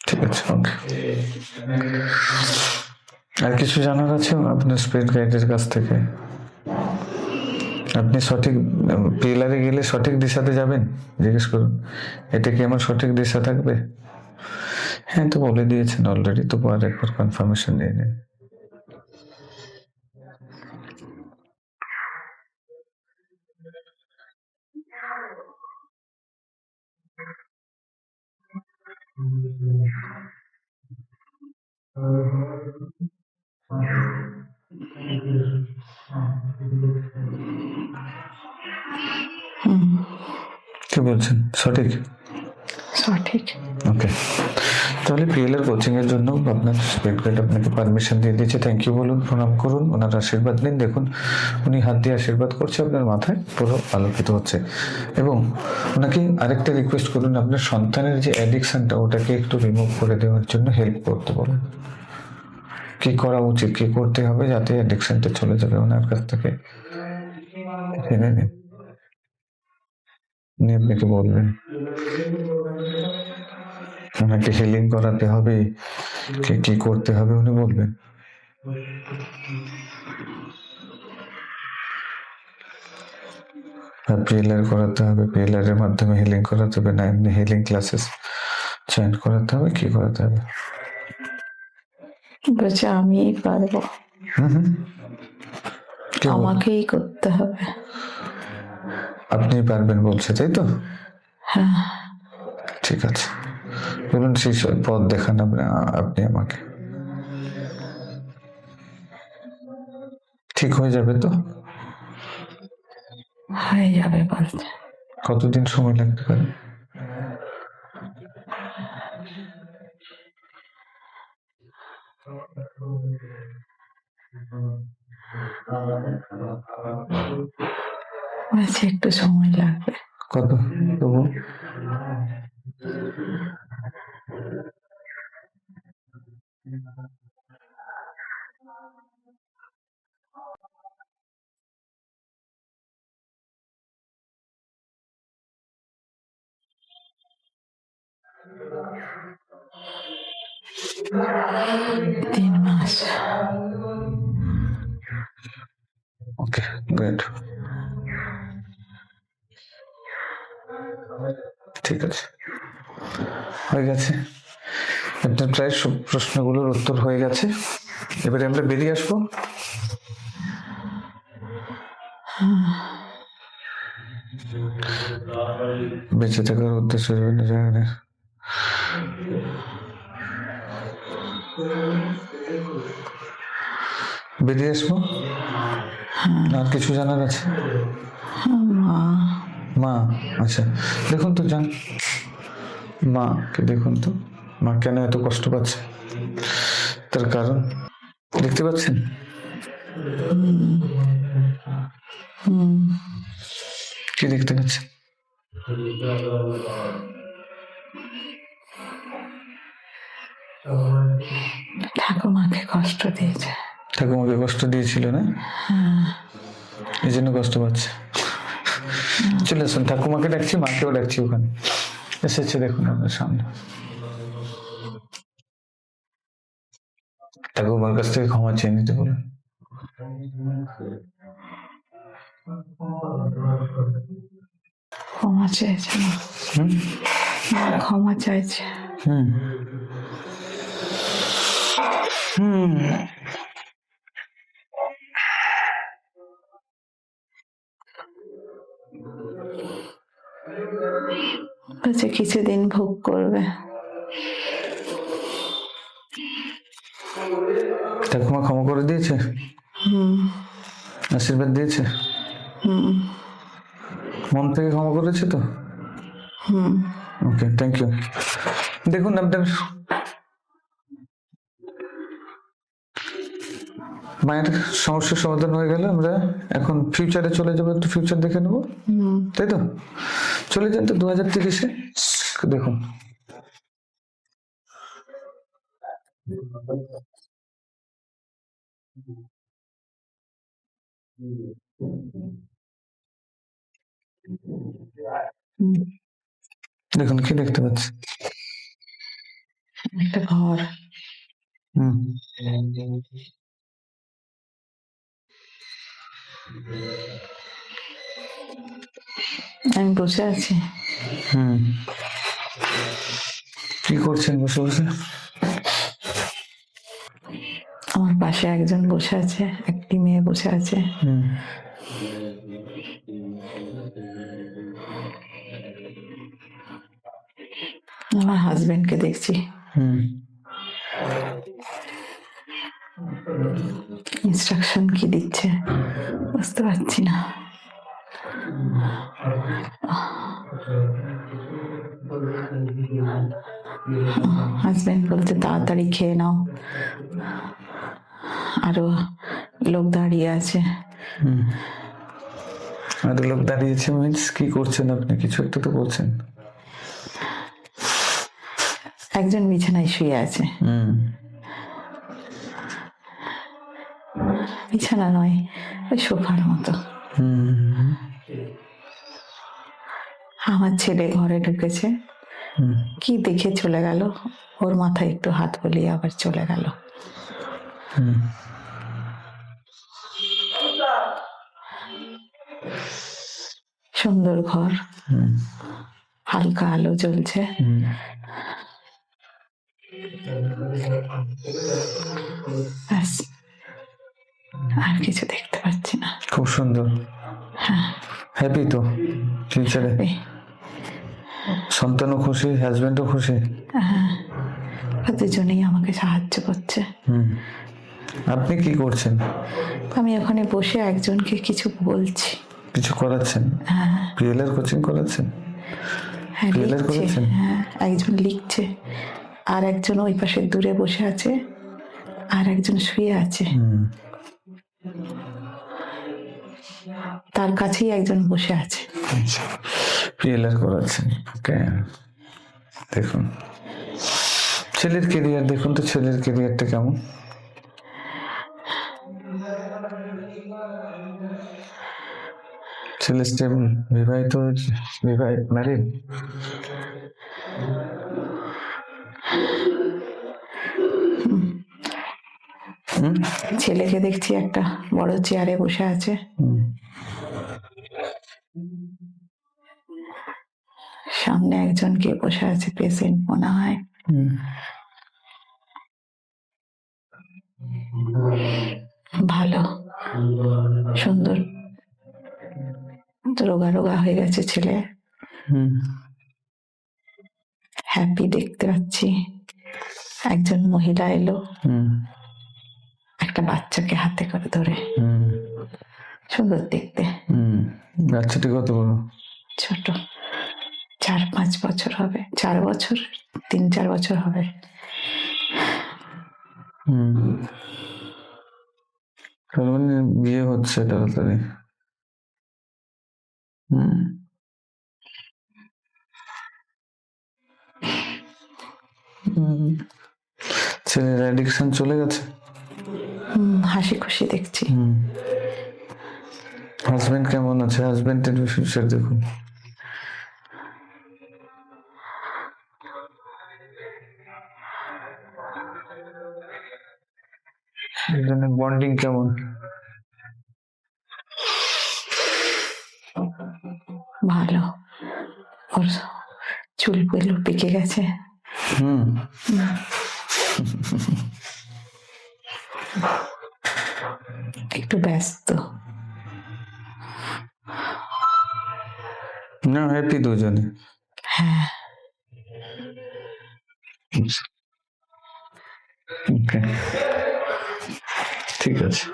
ঠিক আছে, ওকে। আর কিছু জানার আছে আপনার স্পিরিট গাইডের কাছ থেকে? আপনি সঠিক পিলারে গেলে সঠিক দিশাতে যাবেন? জিজ্ঞেস করুন এটা কি আমার সঠিক দিশা থাকবে? হ্যাঁ, তো বলে দিয়েছেন অলরেডি, তো আর একবার কনফার্মেশন নিয়ে নিন। কি বলছেন? সঠিক? সঠিক। ওকে, তাহলে পিএলআর কোচিং এর জন্য আপনার স্পিরিট গাইড আপনাকে পারমিশন দিয়ে দিয়েছে। থ্যাংক ইউ বলুন, প্রণাম করুন, ওনার আশীর্বাদ নিন। দেখুন উনি হাত দিয়ে আশীর্বাদ করছে, আপনার মাথায় পুরো আলোকিত হচ্ছে। এবং ওনাকে আরেকটা রিকোয়েস্ট করুন, আপনার সন্তানের যে অ্যাডিকশনটা ওটাকে একটু রিমুভ করে দেওয়ার জন্য হেল্প করতে বলুন। কি করা উচিত, কি করতে হবে যাতে অ্যাডিকশনটা চলে যাবে ওনার কাছ থেকে জেনে নিন। উনি আপনাকে বলবেন ওনাকে হিলিং করাতে হবে, কি করতে হবে উনি বলবেন। পিএলআর করাতে হবে, পিএলআর এর মাধ্যমে হিলিং করাতে হবে, না এমনি হিলিং ক্লাসেস জয়েন করাতে হবে, কি করাতে হবে? বলছে আমি পারবো, কি বল- আমাকেই করতে হবে। আপনি পারবেন বলছে, তাই তো? হ্যাঁ, ঠিক আছে, বলুন সেই পথ দেখান আপনি আমাকে। ঠিক হয়ে যাবে তো? হয়ে যাবে বলছে। কতদিন সময় লাগতে পারে? বলছে একটু সময় লাগবে। কত তবু? তিন মাস। ওকে, গ্রেট, ঠিক আছে, হয়ে গেছে। আপনার প্রায় সব প্রশ্নগুলোর উত্তর হয়ে গেছে। এবারে আমরা বেরিয়ে আসবো। বেঁচে থাকার উদ্দেশ্য বিভিন্ন জায়গায় বেরিয়ে আসবো। আর কিছু জানার আছে? মা, আচ্ছা দেখুন তো, যান মাকে দেখুন তো, মা কেন এত কষ্ট পাচ্ছে, তার কারণ দেখতে পাচ্ছেন? কি দেখতে পাচ্ছেন? ঠাকুমাকে কষ্ট দিয়েছে। ঠাকুমাকে কষ্ট দিয়েছিল না, এই জন্য কষ্ট পাচ্ছে। চলে আসুন, ঠাকুমাকে ডাকছি, মাকেও ডাকছি, ওখানে এসেছে দেখুন আপনার সামনে। ঠাকুমার কাছ থেকে ক্ষমা চেয়ে নিতে বলুন। ক্ষমা চেয়েছে না, ক্ষমা চাইছে। বলছে কিছুদিন ভোগ করবে। ঠাকুমা ক্ষমা করে দিয়েছে, আশীর্বাদ দিয়েছে, মন থেকে ক্ষমা করেছে তো? ওকে, থ্যাংক ইউ। দেখুন আপনার মায়ের সমস্যার সমাধান হয়ে গেল। আমরা এখন ফিউচারে চলে যাবো, একটু ফিউচার দেখে নেবো, তাই তো? চলে যান তো 2030-এ। দেখুন দেখুন কি দেখতে পাচ্ছি? একটা ঘর। আমি বসে আছি। কি করছেন বসে বসে? আমার পাশে একজন বসে আছে, একটি মেয়ে বসে আছে। আমার হাজবেন্ডকে দেখছি। ইনস্ট্রাকশন কি দিচ্ছে বুঝতে পারছি না। হাজবেন্ড বলতে তাড়াতাড়ি খেয়ে নাও, আরো লোক দাঁড়িয়ে আছে। আর লোক দাঁড়িয়েছে মিন্স কি করছেন আপনি? কিছু একটা তো বলছেন। একজন বিছানায় শুয়ে আছে, বিছানা নয়, ওই সোফার মতো। আমার ছেলে ঘরে ঢুকেছে, কি দেখে চলে গেল, ওর মাথায় একটু হাত বুলিয়ে আবার চলে গেল। সুন্দর ঘর, হালকা আলো জ্বলছে। ব্যাস, আর কিছু দেখতে পাচ্ছি না। খুব সুন্দর। হ্যাপি তো ফিউচারে? সন্তানও খুশি, হাজবেন্ডও খুশি। দুজনেই আমাকে সাহায্য করছে। আপনি কি করছেন? আমি ওখানে বসে একজনকে কিছু বলছি। কিছু করাচ্ছেন? পিএলআর কোচিং করাচ্ছেন? হ্যাঁ, PLR লিখছে। করেছেন? হ্যাঁ, একজন লিখছে, আর একজন ওই পাশে দূরে বসে আছে, আর একজন শুয়ে আছে। তার কাছেই একজন বসে আছে। পিএলআর করাচ্ছেন, ওকে। দেখুন ছেলের কেরিয়ার, দেখুন তো ছেলের কেরিয়ারটা কেমন। ছেলে স্টেবল, বিবাহিত, ম্যারিড? ছেলেকে দেখছি একটা বড় চেয়ারে বসে আছে, সামনে একজন কে বসে আছে, পেশেন্ট মনে হয়। ভালো, সুন্দর, রোগা রোগা হয়ে গেছে ছেলে। হ্যাপি দেখতে পাচ্ছি। একজন মহিলা এলো, একটা বাচ্চাকে হাতে করে ধরে, সুন্দর দেখতে। বাচ্চাটি কত বড়? ছোট, 4-5 বছর হবে, 4 বছর, 3-4 বছর হবে। তার মানে বিয়ে হচ্ছে তাড়াতাড়ি। ছেলের অ্যাডিকশন চলে গেছে? হাসি খুশি দেখছি। হাজবেন্ড কেমন আছে? হাজবেন্ডের ফিউচার দেখুন। দুজনের বন্ডিং কেমন? ভালো, ওর চুলগুলো পেকে গেছে। একটু ব্যস্ত। না, হ্যাপি দুজনে। হ্যাঁ। ওকে, ঠিক আছে।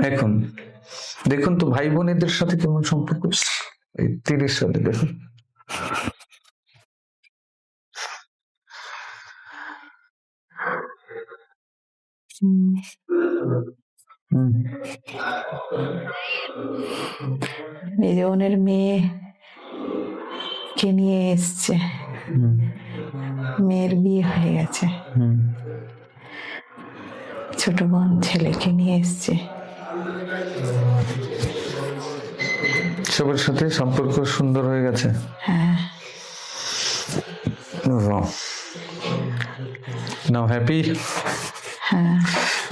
এখন দেখুন তো ভাই বোনেদের সাথে কেমন সম্পর্ক। এই 30 সালে দেখুন। মেজনের মেয়ে কে নিয়ে এসছে, মেয়ের বিয়ে হয়ে গেছে। ছোট বোন ছেলেকে নিয়ে এসছে। সবার সাথে সম্পর্ক সুন্দর হয়ে গেছে। হ্যাঁ। নাও হ্যাপি। হ্যাঁ।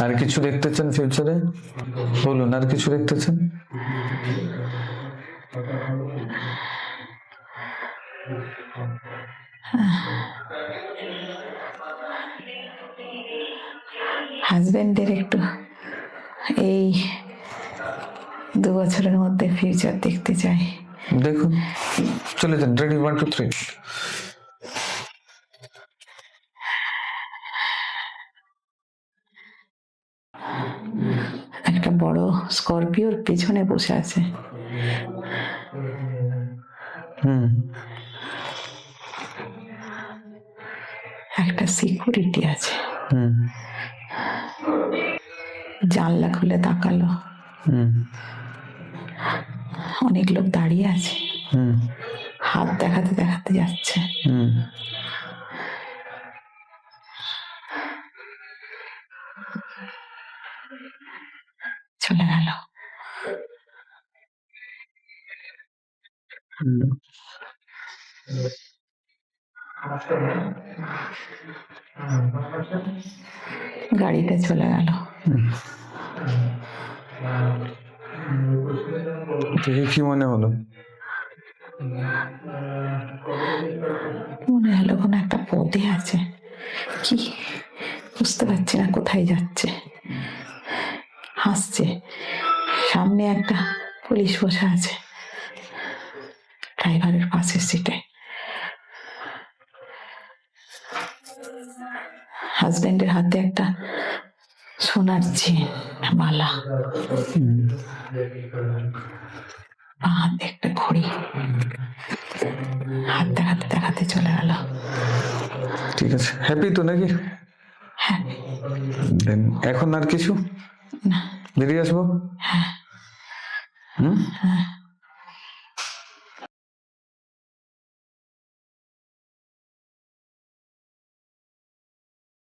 আর কিছু দেখতে চান ফিউচারে? বলুন, আর কিছু দেখতে চান? হাজবেন্ডের একটু এই 2 বছরের মধ্যে ফিউচার দেখতে চাই। দেখুন, চলে যান। রেডি, 1 2 3। একটা বড় স্করপিওর পেছনে বসে আছে। একটা সিকিউরিটি আছে, হুম জানলা খুলে তাকালো, হুম অনেক লোক দাঁড়িয়ে আছে, হুম হাত দেখাতে দেখাতে যাচ্ছে। হুম চলে গেল। হুম। গাড়িটা চলে গেল। দেখে কি মনে হলো? মনে হলো কোনো একটা পথে আছে, কি বুঝতে পারছি না কোথায় যাচ্ছে। হাসছে, সামনে একটা পুলিশ বসে আছে ড্রাইভারের পাশের সিটে। হাজবেন্ডের হাতে একটা সোনার চেন মালা, বা হাতে একটা ঘড়ি, হাত দেখাতে দেখাতে চলে গেল। ঠিক আছে, হ্যাপি তো নাকি? হ্যাঁ। Then এখন আর কিছু না। বেরিয়ে আসবো? হ্যাঁ। হুম